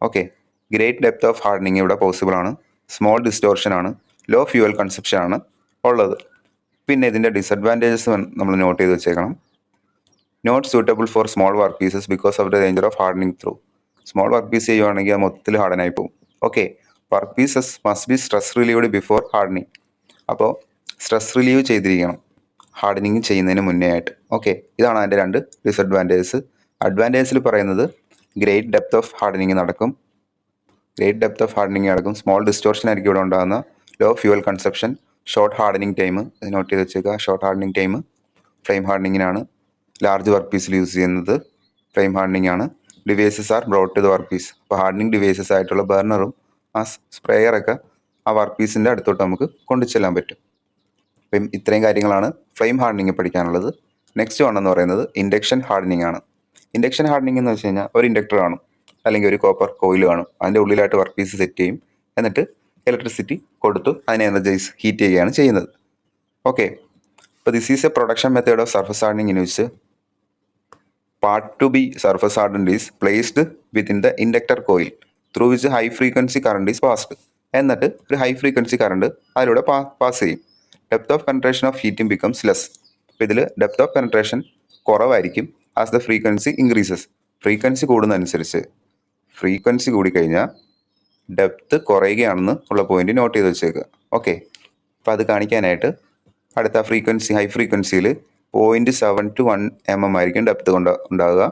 Okay, great depth of hardening ഇവിടെ പോസിബിൾ ആണ്. സ്മോൾ ഡിസ്റ്റോർഷൻ ആണ്, ലോ ഫ്യൂവൽ കൺസപ്ഷൻ ആണ് ഉള്ളത്. പിന്നെ ഇതിൻ്റെ ഡിസഡ്വാൻറ്റേജസ് നമ്മൾ നോട്ട് ചെയ്ത് വെച്ചേക്കണം. Not suitable for small work pieces because of the danger of hardening through. Small work piece ചെയ്യുവാണെങ്കിൽ മൊത്തത്തിൽ ഹാർഡനായി പോകും. Okay, work pieces must be stress relieved before hardening. അപ്പോൾ സ്ട്രെസ് റിലീവ് ചെയ്തിരിക്കണം ഹാർഡനിങ് ചെയ്യുന്നതിന് മുന്നേ ആയിട്ട്. ഓക്കെ, ഇതാണ് അതിൻ്റെ 2 ഡിസഡ്വാൻറ്റേജസ്. അഡ്വാൻറ്റേജിൽ പറയുന്നത് ഗ്രേറ്റ് ഡെപ്ത് ഓഫ് ഹാർഡനിങ് നടക്കും, സ്മോൾ ഡിസ്റ്റോർഷൻ ആയിരിക്കും ഇവിടെ ഉണ്ടാകുന്ന, low fuel consumption, short hardening time. ഇത് നോട്ട് ചെയ്ത് വെച്ചേക്കുക. ഷോർട്ട് ഹാർഡനിങ് ടൈം ഫ്ലെയിം ഹാർഡനിങ്ങിനാണ്. ലാർജ് വർക്ക് പീസിൽ യൂസ് ചെയ്യുന്നത് ഫ്ലെയിം ഹാർഡനിങ് ആണ്. Devices are brought to the work piece. അപ്പോൾ ഹാർഡനിങ് ഡിവൈസസ് ആയിട്ടുള്ള ബർണറും ആ സ്പ്രേയറൊക്കെ ആ വർക്ക് പീസിൻ്റെ അടുത്തോട്ട് നമുക്ക് കൊണ്ടു ചെല്ലാൻ പറ്റും. അപ്പം ഇത്രയും കാര്യങ്ങളാണ് ഫ്ലെയിം ഹാർഡനിങ് പഠിക്കാനുള്ളത്. നെക്സ്റ്റ് വൺ എന്ന് പറയുന്നത് ഇൻഡക്ഷൻ ഹാർഡനിങ് ആണ്. ഇൻഡക്ഷൻ ഹാർഡനിങ് എന്ന് വെച്ച് കഴിഞ്ഞാൽ ഒരു ഇൻഡക്ടർ കാണും, അല്ലെങ്കിൽ ഒരു കോപ്പർ കോയിൽ കാണും. അതിൻ്റെ ഉള്ളിലായിട്ട് വർക്ക് പീസ് സെറ്റ് ചെയ്യും, എന്നിട്ട് ഇലക്ട്രിസിറ്റി കൊടുത്തു അതിനെ എനർജൈസ് ഹീറ്റ് ചെയ്യുകയാണ് ചെയ്യുന്നത്. ഓക്കെ, അപ്പോൾ this is A production method of surface hardening in which part to be surface hardened is placed within the inductor coil. Through which high frequency current is passed. എന്നിട്ട് ഒരു high frequency current അതിലൂടെ pass ചെയ്യും. Depth of penetration of heating becomes less. അപ്പോൾ ഇതിൽ depth of penetration കുറവായിരിക്കും as the frequency increases. Frequency കൂടുന്നതനുസരിച്ച്, frequency കൂടിക്കഴിഞ്ഞാൽ depth കുറയുകയാണെന്ന് ഉള്ള പോയിന്റ് നോട്ട് ചെയ്ത് വെച്ചേക്കുക. ഓക്കെ, അപ്പോൾ അത് കാണിക്കാനായിട്ട് അടുത്ത ഫ്രീക്വൻസി ഹൈ ഫ്രീക്വൻസിയിൽ 0.7 to 1 mm ആയിരിക്കും ഡെപ്ത് ഉണ്ടാകുക.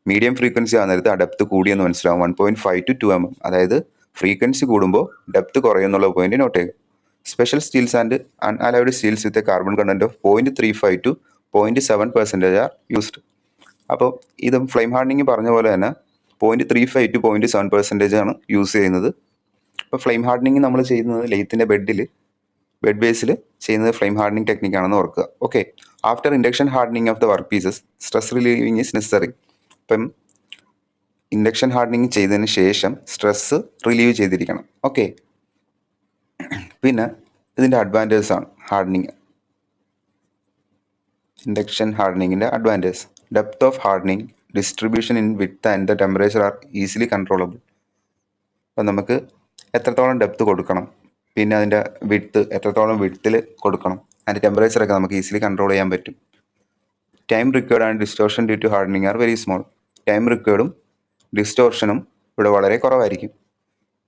മീഡിയം ഫ്രീക്വൻസി ആകുന്ന നേരത്ത് ആ ഡെപ്ത് കൂടിയെന്ന് മനസ്സിലാവും, 1.5 to 2 mm. അതായത് ഫ്രീക്വൻസി കൂടുമ്പോൾ ഡെപ്ത് കുറയുന്നുള്ള പോയിന്റ് നോട്ട് ചെയ്യുക. Special steels and unalloyed steels with a carbon content of 0.35 to 0.7% are used. അപ്പോൾ ഇത് ഫ്ലെയിം ഹാർഡനിങ് പറഞ്ഞ പോലെ തന്നെ 0.35 to 0.7% ആണ് യൂസ് ചെയ്യുന്നത്. ഇപ്പോൾ ഫ്ലെയിം ഹാർഡനിങ് നമ്മൾ ചെയ്യുന്നത് ലെയ്ത്തിൻ്റെ ബെഡ് ബേസിൽ ചെയ്യുന്നത് ഫ്ലെയിം ഹാർഡനിങ് ടെക്നിക്കാണെന്ന് ഓർക്കുക. Okay, after induction hardening of the work pieces stress relieving is necessary. ഇപ്പം ഇൻഡക്ഷൻ ഹാർഡനിങ് ചെയ്തതിന് ശേഷം സ്ട്രെസ് റിലീവ് ചെയ്തിരിക്കണം. ഓക്കെ, പിന്നെ ഇതിൻ്റെ അഡ്വാൻറ്റേജസ് ആണ് ഹാർഡനിങ്. ഇൻഡക്ഷൻ ഹാർഡനിങ്ങിൻ്റെ advantage: depth of hardening, distribution in width and the temperature are easily controllable. അപ്പം നമുക്ക് എത്രത്തോളം ഡെപ്ത് കൊടുക്കണം, പിന്നെ അതിൻ്റെ എത്രത്തോളം വിഡ്ത്തിൽ കൊടുക്കണം, അതിൻ്റെ ടെമ്പറേച്ചറൊക്കെ നമുക്ക് ഈസിലി കൺട്രോൾ ചെയ്യാൻ പറ്റും. Time required and distortion due to hardening are very small. Time റിക്വയർഡും ഡിസ്റ്റോർഷനും ഇവിടെ വളരെ കുറവായിരിക്കും.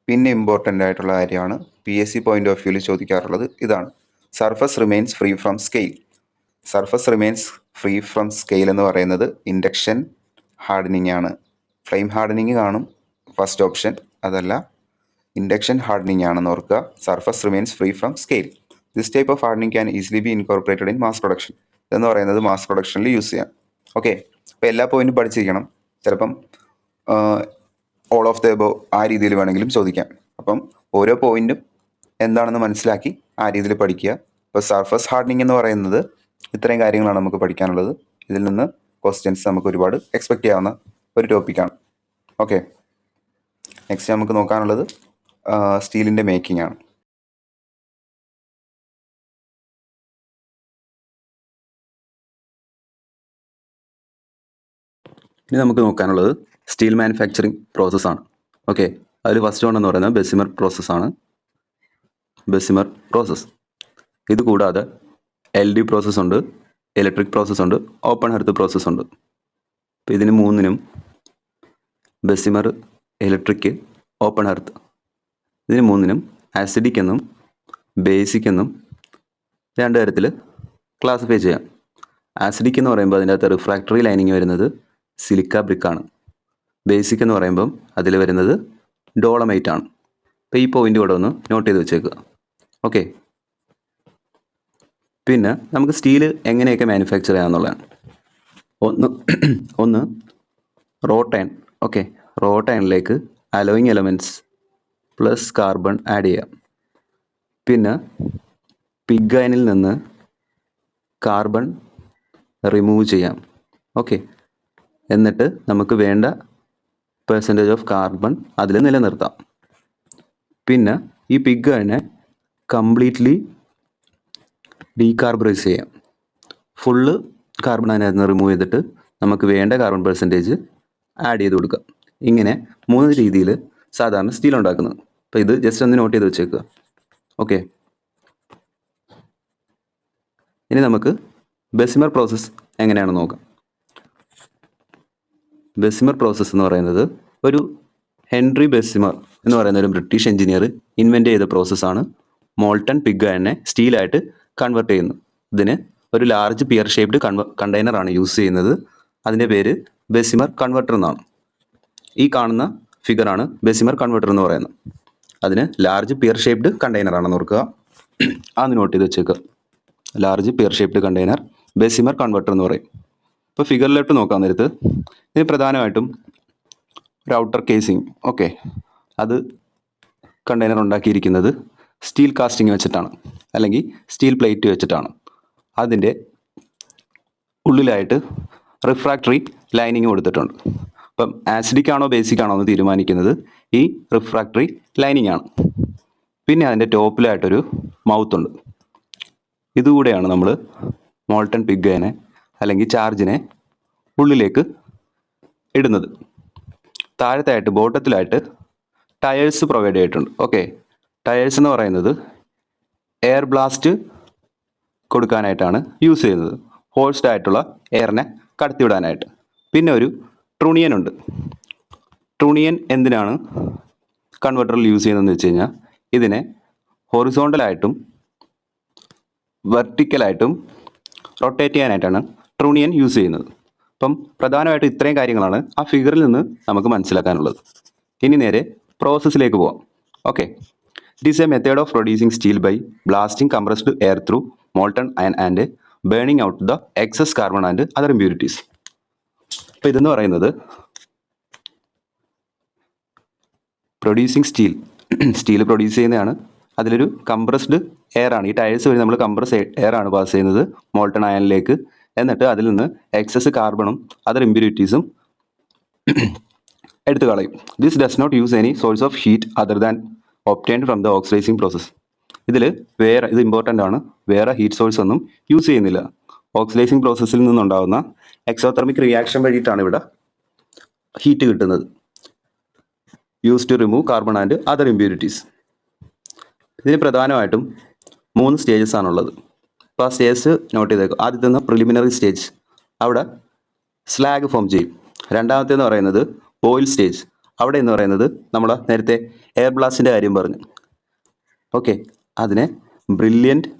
പിന്നെ ഇമ്പോർട്ടൻ്റ് ആയിട്ടുള്ള കാര്യമാണ് PSC പോയിന്റ് ഓഫ് വ്യൂവിൽ ചോദിക്കാറുള്ളത് ഇതാണ്: surface remains free from scale. Surface remains free from scale എന്ന് പറയുന്നത് ഇൻഡക്ഷൻ ഹാർഡനിങ് ആണ്. ഫ്ലെയിം ഹാർഡനിങ് കാണും ഫസ്റ്റ് ഓപ്ഷൻ, അതല്ല ഇൻഡക്ഷൻ ഹാർഡനിങ് ആണെന്ന് ഓർക്കുക. Surface remains free from scale. This type of hardening can easily B incorporated in mass production. എന്ന് പറയുന്നത് mass പ്രൊഡക്ഷനിൽ use ചെയ്യാം. ഓക്കെ, അപ്പോൾ എല്ലാ പോയിന്റും പഠിച്ചിരിക്കണം. ചിലപ്പം ഓൾ ഓഫ് ദ എബോവ് ആ രീതിയിൽ വേണമെങ്കിലും ചോദിക്കാം. അപ്പം ഓരോ പോയിന്റും എന്താണെന്ന് മനസ്സിലാക്കി ആ രീതിയിൽ പഠിക്കുക. ഇപ്പോൾ സർഫസ് ഹാർഡനിങ് എന്ന് പറയുന്നത് ഇത്രയും കാര്യങ്ങളാണ് നമുക്ക് പഠിക്കാനുള്ളത്. ഇതിൽ നിന്ന് ക്വസ്റ്റ്യൻസ് നമുക്ക് ഒരുപാട് എക്സ്പെക്റ്റ് ചെയ്യാവുന്ന ഒരു ടോപ്പിക്കാണ്. ഓക്കെ, നെക്സ്റ്റ് നമുക്ക് നോക്കാനുള്ളത് സ്റ്റീലിൻ്റെ മേക്കിംഗ് ആണ്. ഇനി നമുക്ക് നോക്കാനുള്ളത് സ്റ്റീൽ മാനുഫാക്ചറിങ് പ്രോസസ്സാണ്. ഓക്കെ, അതിൽ ഫസ്റ്റ് വൺ എന്ന് പറയുന്നത് ബെസിമർ പ്രോസസ്സാണ്. Bessemer process. ഇത് കൂടാതെ LD പ്രോസസ്സ് ഉണ്ട്, ഇലക്ട്രിക് പ്രോസസ്സ് ഉണ്ട്, ഓപ്പൺ ഹെർത്ത് പ്രോസസ്സ് ഉണ്ട്. അപ്പോൾ ഇതിന് മൂന്നിനും ബെസിമർ, ഇലക്ട്രിക്, ഓപ്പൺ ഹെർത്ത്, ഇതിന് മൂന്നിനും ആസിഡിക് എന്നും ബേസിക് എന്നും രണ്ട് തരത്തിൽ ക്ലാസിഫൈ ചെയ്യാം. ആസിഡിക് എന്ന് പറയുമ്പോൾ അതിൻ്റെ അകത്ത് റിഫ്രാക്ടറി ലൈനിങ് വരുന്നത് സിലിക്ക ബ്രിക്കാണ്. ബേസിക് എന്ന് പറയുമ്പം അതിൽ വരുന്നത് ഡോളമൈറ്റ് ആണ്. അപ്പോൾ ഈ പോയിന്റ് കൂടെ ഒന്ന് നോട്ട് ചെയ്ത് വെച്ചേക്കുക. ഓക്കെ, പിന്നെ നമുക്ക് സ്റ്റീൽ എങ്ങനെയൊക്കെ മാനുഫാക്ചർ ചെയ്യാമെന്നുള്ളതാണ്. ഒന്ന് റോട്ടൈൻ. ഓക്കെ, റോട്ടൈനിലേക്ക് alloying elements plus carbon add ചെയ്യാം. പിന്നെ പിഗ് അയണിൽ നിന്ന് കാർബൺ റിമൂവ് ചെയ്യാം. ഓക്കെ, എന്നിട്ട് നമുക്ക് വേണ്ട പെർസെൻറ്റേജ് ഓഫ് കാർബൺ അതിൽ നിലനിർത്താം. പിന്നെ ഈ പിഗ് അയണിനെ കംപ്ലീറ്റ്ലി ഡീകാർബണൈസ് ചെയ്യാം. ഫുള്ള് കാർബൺ അതിനകത്ത് നിന്ന് റിമൂവ് ചെയ്തിട്ട് നമുക്ക് വേണ്ട കാർബൺ പെർസെൻറ്റേജ് ആഡ് ചെയ്ത് കൊടുക്കുക. ഇങ്ങനെ 3 രീതിയിൽ സാധാരണ സ്റ്റീൽ ഉണ്ടാക്കുന്നത്. അപ്പോൾ ഇത് ജസ്റ്റ് ഒന്ന് നോട്ട് ചെയ്ത് വെച്ചേക്കുക. ഓക്കെ, ഇനി നമുക്ക് ബെസിമർ പ്രോസസ്സ് എങ്ങനെയാണെന്ന് നോക്കാം. ബെസിമർ പ്രോസസ്സ് എന്ന് പറയുന്നത് ഒരു ഹെൻറി ബെസിമർ എന്ന് പറയുന്ന ഒരു ബ്രിട്ടീഷ് എഞ്ചിനീയർ ഇൻവെൻറ്റ് ചെയ്ത പ്രോസസ്സാണ്. മോൾട്ടൺ പിഗ് അയണിനെ സ്റ്റീലായിട്ട് കൺവെർട്ട് ചെയ്യുന്നു. ഇതിന് ഒരു ലാർജ് പിയർ ഷേപ്ഡ് കണ്ടെയ്നറാണ് യൂസ് ചെയ്യുന്നത്. അതിൻ്റെ പേര് ബെസിമർ കൺവെർട്ടർ എന്നാണ്. ഈ കാണുന്ന ഫിഗറാണ് ബെസിമർ കൺവെർട്ടർ എന്ന് പറയുന്നത്. അതിന് ലാർജ് പിയർ ഷേപ്ഡ് കണ്ടെയ്നർ ആണെന്ന് ഓർക്കുക. അത് നോട്ട് ചെയ്ത് വെച്ചേക്കുക. Large peer shaped container Bessemer converter എന്ന് പറയും. ഇപ്പോൾ ഫിഗറിലോട്ട് നോക്കാൻ നേരത്ത് ഇത് പ്രധാനമായിട്ടും ഒരു ഔട്ടർ കേസിങ്, ഓക്കെ, അത് കണ്ടെയ്നർ ഉണ്ടാക്കിയിരിക്കുന്നത് സ്റ്റീൽ കാസ്റ്റിംഗ് വെച്ചിട്ടാണ്, അല്ലെങ്കിൽ സ്റ്റീൽ പ്ലേറ്റ് വെച്ചിട്ടാണ്. അതിൻ്റെ ഉള്ളിലായിട്ട് റിഫ്രാക്ടറി ലൈനിങ് കൊടുത്തിട്ടുണ്ട്. അപ്പം ആസിഡിക് ആണോ ബേസിക് ആണോ എന്ന് തീരുമാനിക്കുന്നത് ഈ റിഫ്രാക്ടറി ലൈനിങ് ആണ്. പിന്നെ അതിൻ്റെ ടോപ്പിലായിട്ടൊരു മൗത്ത് ഉണ്ട്. ഇതുകൂടെയാണ് നമ്മൾ മോൾട്ടൺ പിഗ് അയനെ അല്ലെങ്കിൽ ചാർജിനെ ഉള്ളിലേക്ക് ഇടുന്നത്. താഴത്തായിട്ട് ബോട്ടത്തിലായിട്ട് ടയേഴ്സ് പ്രൊവൈഡ് ചെയ്തിട്ടുണ്ട്. ഓക്കെ, ടയേഴ്സ് എന്ന് പറയുന്നത് എയർ ബ്ലാസ്റ്റ് കൊടുക്കാനായിട്ടാണ് യൂസ് ചെയ്യുന്നത്, ഹോൾസ്ഡ് ആയിട്ടുള്ള എയറിനെ കടത്തിവിടാനായിട്ട്. പിന്നെ ഒരു ട്രൂണിയൻ ഉണ്ട്. ട്രൂണിയൻ എന്തിനാണ് കൺവെർട്ടറിൽ യൂസ് ചെയ്യുന്നതെന്ന് വെച്ച് കഴിഞ്ഞാൽ ഇതിനെ ഹൊറിസോണ്ടലായിട്ടും വെർട്ടിക്കലായിട്ടും റൊട്ടേറ്റ് ചെയ്യാനായിട്ടാണ് ട്രൂണിയൻ യൂസ് ചെയ്യുന്നത്. അപ്പം പ്രധാനമായിട്ടും ഇത്രയും കാര്യങ്ങളാണ് ആ ഫിഗറിൽ നിന്ന് നമുക്ക് മനസ്സിലാക്കാനുള്ളത്. ഇനി നേരെ പ്രോസസ്സിലേക്ക് പോവാം. Okay, it is a method of producing steel by blasting compressed air through molten iron and burning out the excess carbon and other impurities. അപ്പോൾ ഇതെന്ന് പറയുന്നത് പ്രൊഡ്യൂസിങ് സ്റ്റീൽ പ്രൊഡ്യൂസ് ചെയ്യുന്നതാണ്. അതിലൊരു കംപ്രസ്ഡ് എയർ ആണ്, ഈ ടയേഴ്സ് വഴി നമ്മൾ കംപ്രസ് എയർ ആണ് പാസ് ചെയ്യുന്നത് മോൾട്ടൺ അയണിലേക്ക്. എന്നിട്ട് അതിൽ നിന്ന് എക്സസ് കാർബണും അതർ ഇമ്പ്യൂരിറ്റീസും എടുത്തു കളയും. This does not use any source of heat other than obtained from the oxidising process. ഇത് ഇമ്പോർട്ടൻ്റ് ആണ്, വേറെ ഹീറ്റ് സോഴ്സ് ഒന്നും യൂസ് ചെയ്യുന്നില്ല. ഓക്സിഡൈസിങ് പ്രോസസ്സിൽ നിന്നുണ്ടാകുന്ന എക്സോതെർമിക് റിയാക്ഷൻ വഴിയിട്ടാണ് ഇവിടെ ഹീറ്റ് കിട്ടുന്നത്. Use to remove carbon and other impurities. ഇതിന് പ്രധാനമായിട്ടും 3 സ്റ്റേജസ് ആണുള്ളത്. അപ്പോൾ ആ സ്റ്റേജസ് നോട്ട് ചെയ്തേക്കും. ആദ്യത്തെ പ്രിലിമിനറി സ്റ്റേജ്, അവിടെ സ്ലാഗ് ഫോം ചെയ്യും. രണ്ടാമത്തേന്ന് പറയുന്നത് ബോയിൽ സ്റ്റേജ്, അവിടെ എന്ന് പറയുന്നത് നമ്മൾ നേരത്തെ എയർ ബ്ലാസ്റ്റിൻ്റെ കാര്യം പറഞ്ഞു. ഓക്കെ, അതിനെ ബ്രില്യൻറ്റ്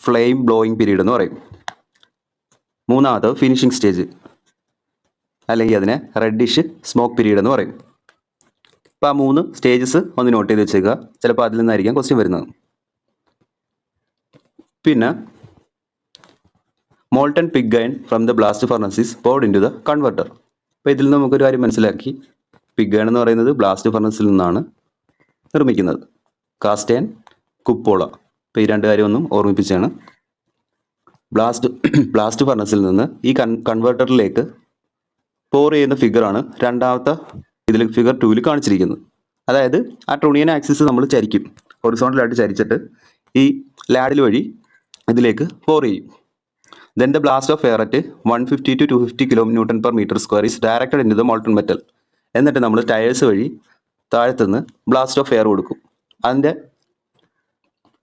ഫ്ലെയിം ബ്ലോയിങ് പീരീഡ് എന്ന് പറയും. മൂന്നാമത് ഫിനിഷിംഗ് സ്റ്റേജ്, അല്ലെങ്കിൽ അതിനെ റെഡിഷ് സ്മോക്ക് പീരീഡ് എന്ന് പറയും. അപ്പോൾ ആ 3 സ്റ്റേജസ് ഒന്ന് നോട്ട് ചെയ്ത് വെച്ചേക്കുക, ചിലപ്പോൾ അതിൽ നിന്നായിരിക്കാം ക്വസ്റ്റ്യൻ വരുന്നത്. പിന്നെ molten pig iron from the blast furnace is poured into the converter. അപ്പോൾ ഇതിൽ നിന്ന് നമുക്കൊരു കാര്യം മനസ്സിലാക്കി, പിഗ് അയൺ എന്ന് പറയുന്നത് ബ്ലാസ്റ്റ് ഫർണസിൽ നിന്നാണ് നിർമ്മിക്കുന്നത്. Cast iron, cupola. അപ്പോൾ ഈ 2 കാര്യം ഒന്നും ഓർമ്മിപ്പിച്ചാണ്. ബ്ലാസ്റ്റ് ഫർണസിൽ നിന്ന് ഈ കൺവെർട്ടറിലേക്ക് പോർ ചെയ്യുന്ന ഫിഗറാണ് രണ്ടാമത്തെ ഇതിൽ ഫിഗർ 2 കാണിച്ചിരിക്കുന്നത്. അതായത് ആ ട്രൂണിയൻ ആക്സിസ് നമ്മൾ ചരിക്കും, ഹൊറിസോണ്ടലായിട്ട് ചരിച്ചിട്ട് ഈ ലാഡിൽ വഴി ഇതിലേക്ക് പോർ ചെയ്യും. Then the blast of air at 150 to 250 kN/m² is directed into the molten metal. എന്നിട്ട് നമ്മൾ ടയേഴ്സ് വഴി താഴത്തുനിന്ന് ബ്ലാസ്റ്റ് ഓഫ് എയർ കൊടുക്കും. അതിൻ്റെ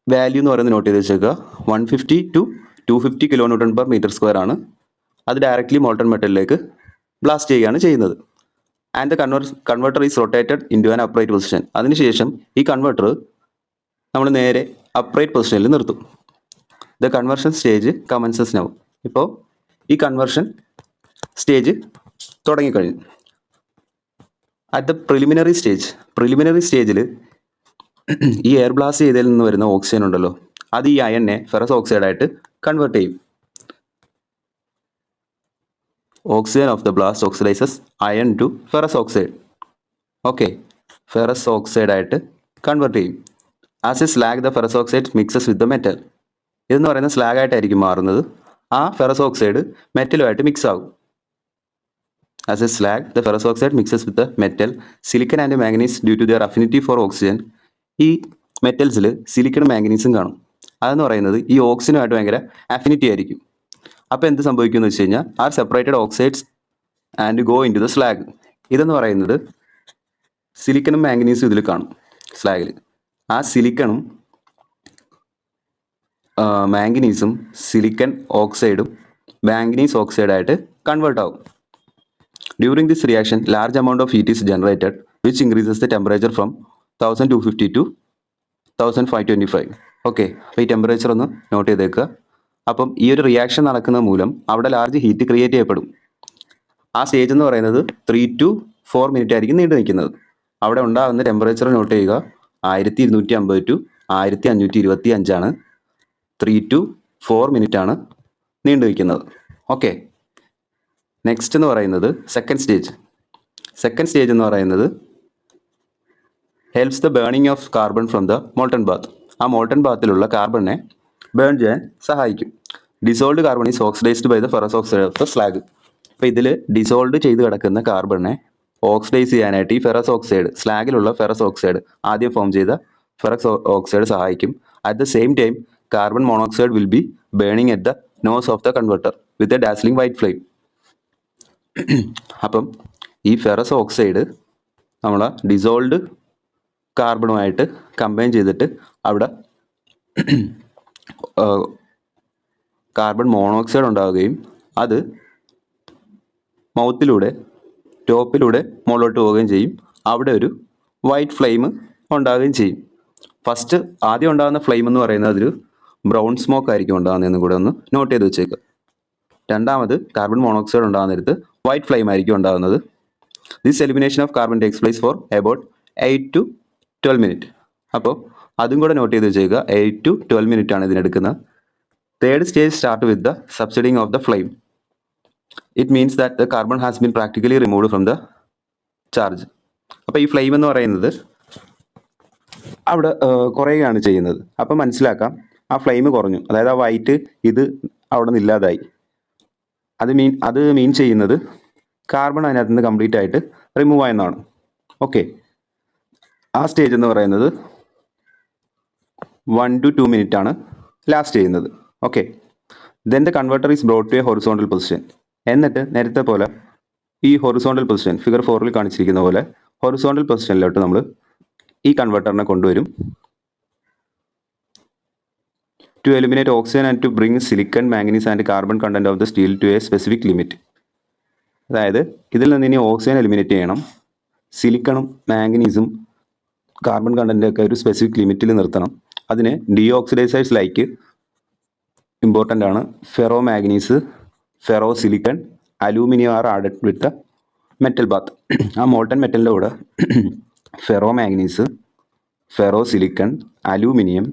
വാല്യൂ എന്ന് പറയുന്നത് നോട്ട് ചെയ്ത് വെച്ചേക്കുക, 150 to 250 kN/m² ആണ്. അത് ഡയറക്റ്റ്ലി മോൾട്ടൺ മെറ്റലിലേക്ക് ബ്ലാസ്റ്റ് ചെയ്യുകയാണ് ചെയ്യുന്നത്. And the converter is rotated into an upright position. അതിനുശേഷം ഈ കൺവെർട്ടർ നമ്മൾ നേരെ അപ്രൈറ്റ് പൊസിഷനിൽ നിർത്തും. The conversion stage commences now. ഇപ്പോൾ ഈ കൺവെർഷൻ സ്റ്റേജ് തുടങ്ങിക്കഴിഞ്ഞു. അറ്റ് ദ പ്രിലിമിനറി സ്റ്റേജിൽ ഈ എയർ ബ്ലാസ്റ്റ് ചെയ്തതിൽ നിന്ന് വരുന്ന ഓക്സിജൻ ഉണ്ടല്ലോ, അത് ഈ അയണിനെ ഫെറസ് ഓക്സൈഡായിട്ട് കൺവേർട്ട് ചെയ്യും. Oxygen of the blast oxidizes iron to ferrous oxide. Okay, ferrous ഓക്സൈഡായിട്ട് കൺവേർട്ട് ചെയ്യും. As a slag the ferrous oxide mixes with the metal. ഇതെന്ന് പറയുന്നത് സ്ലാഗായിട്ടായിരിക്കും മാറുന്നത്. ആ ഫെറസ് ഓക്സൈഡ് മെറ്റലുമായിട്ട് മിക്സ് ആകും. As a slag the ferrous oxide mixes with the metal, silicon and manganese due to their affinity for oxygen. ഈ മെറ്റൽസിൽ സിലിക്കണും മാംഗനീസും കാണും. അതെന്ന് പറയുന്നത് ഈ ഓക്സിജനുമായിട്ട് ഭയങ്കര അഫിനിറ്റി ആയിരിക്കും. അപ്പോൾ എന്ത് സംഭവിക്കുമെന്ന് വെച്ച് കഴിഞ്ഞാൽ are separated oxides and go into the slag. ഇതെന്ന് പറയുന്നത് സിലിക്കണും മാംഗനീസും ഇതിൽ കാണും സ്ലാഗിൽ. ആ സിലിക്കണും മാംഗനീസും സിലിക്കൺ ഓക്സൈഡും മാംഗനീസ് ഓക്സൈഡായിട്ട് കൺവേർട്ട് ആവും. During this reaction large amount of heat is generated which increases the temperature from 1250 to 1525. Okay, അപ്പോൾ ഈ ടെമ്പറേച്ചർ ഒന്ന് നോട്ട് ചെയ്തേക്കുക. അപ്പം ഈ ഒരു റിയാക്ഷൻ നടക്കുന്നത് മൂലം അവിടെ ലാർജ് ഹീറ്റ് ക്രിയേറ്റ് ചെയ്യപ്പെടും. ആ സ്റ്റേജ് എന്ന് പറയുന്നത് 3 to 4 മിനിറ്റ് ആയിരിക്കും നീണ്ടു നിൽക്കുന്നത്. അവിടെ ഉണ്ടാകുന്ന ടെമ്പറേച്ചർ നോട്ട് ചെയ്യുക, 1250 to 1525 ആണ്. 3 to 4 മിനിറ്റ് ആണ് നീണ്ടു നിൽക്കുന്നത്. ഓക്കെ, നെക്സ്റ്റ് എന്ന് പറയുന്നത് സെക്കൻഡ് സ്റ്റേജ് എന്ന് പറയുന്നത് helps the burning of carbon from the molten bath. ആ മോൾട്ടൺ ബാത്തിലുള്ള കാർബണിനെ ബേൺ ചെയ്യാൻ സഹായിക്കും. Dissolved carbon is oxidised by the ferrous oxide of the slag. അപ്പോൾ ഇതിൽ ഡിസോൾഡ് ചെയ്ത് കിടക്കുന്ന കാർബണിനെ ഓക്സിഡൈസ് ചെയ്യാനായിട്ട് ഈ ഫെറസ് ഓക്സൈഡ്, സ്ലാഗിലുള്ള ഫെറസ് ഓക്സൈഡ്, ആദ്യം ഫോം ചെയ്ത ഫെറസ് ഓക്സൈഡ് സഹായിക്കും. At the same time carbon monoxide will be burning at the nose of the converter with a dazzling white flame. അപ്പം ഈ ഫെറസ് ഓക്സൈഡ് നമ്മൾ ഡിസോൾഡ് കാർബണുമായിട്ട് കമ്പൈൻ ചെയ്തിട്ട് അവിടെ carbon monoxide ഉണ്ടാവുകയും അത് മൗത്തിലൂടെ ടോപ്പിലൂടെ മുകളിലോട്ട് പോവുകയും ചെയ്യും. അവിടെ ഒരു വൈറ്റ് ഫ്ലെയിം ഉണ്ടാവുകയും ചെയ്യും. ഫസ്റ്റ് ആദ്യം ഉണ്ടാകുന്ന ഫ്ലെയിം എന്ന് പറയുന്നത് ഒരു ബ്രൗൺ സ്മോക്ക് ആയിരിക്കും ഉണ്ടാകുന്നതെന്ന് കൂടെ ഒന്ന് നോട്ട് ചെയ്ത് വെച്ചേക്കുക. രണ്ടാമത് കാർബൺ മോണോക്സൈഡ് ഉണ്ടാകുന്ന നേരത്ത് വൈറ്റ് ഫ്ലെയിം ആയിരിക്കും ഉണ്ടാകുന്നത്. This elimination of carbon takes place for about 8 to 12 minute. അപ്പോൾ അതും കൂടെ നോട്ട് ചെയ്ത് വെച്ചേക്കുക. 8 to 12 മിനിറ്റ് ആണ് ഇതിനെടുക്കുന്നത്. Third stage start with the subsiding of the flame. It means that the carbon has been practically removed from the charge. അപ്പോൾ ഈ flame എന്ന് പറയുന്നത് അവിടെ കുറയുകയാണ് ചെയ്യുന്നത്. അപ്പം മനസ്സിലാക്കാം ആ ഫ്ലെയിം കുറഞ്ഞു, അതായത് ആ വൈറ്റ് ഇത് അവിടെ നിന്ന് ഇല്ലാതായി. അത് മീൻ ചെയ്യുന്നത് കാർബൺ അതിനകത്ത് നിന്ന് കംപ്ലീറ്റ് ആയിട്ട് റിമൂവ് ആയെന്നാണ്. ഓക്കെ, ആ സ്റ്റേജ് എന്ന് പറയുന്നത് 1 to 2 മിനിറ്റ് ആണ് ലാസ്റ്റ് ചെയ്യുന്നത്. Okay, then the converter is brought to a horizontal position. എന്നിട്ട് നേരത്തെ പോലെ ഈ ഹൊറിസോണ്ടൽ പൊസിഷൻ ഫിഗർ 4 കാണിച്ചിരിക്കുന്ന പോലെ ഹൊറിസോണ്ടൽ പൊസിഷനിലോട്ട് നമ്മൾ ഈ കൺവെർട്ടറിനെ കൊണ്ടുവരും. To eliminate oxygen and to bring silicon, manganese and carbon content of the steel to a specific limit. അതായത് ഇതിൽ നിന്ന് ഇനി ഓക്സിജൻ എലിമിനേറ്റ് ചെയ്യണം, സിലിക്കണും മാംഗനീസും കാർബൺ കണ്ടൻ്റൊക്കെ ഒരു സ്പെസിഫിക് ലിമിറ്റിൽ നിർത്തണം. അതിന് ഡീഓക്സിഡൈസേഴ്സ് ലൈക്ക് ഇമ്പോർട്ടൻ്റ് ആണ്. Ferro manganese, ferro silicon, aluminium are added with metal bath. ആ മോൾട്ടൺ മെറ്റലിൻ്റെ കൂടെ ferro manganese, ferro silicon, aluminium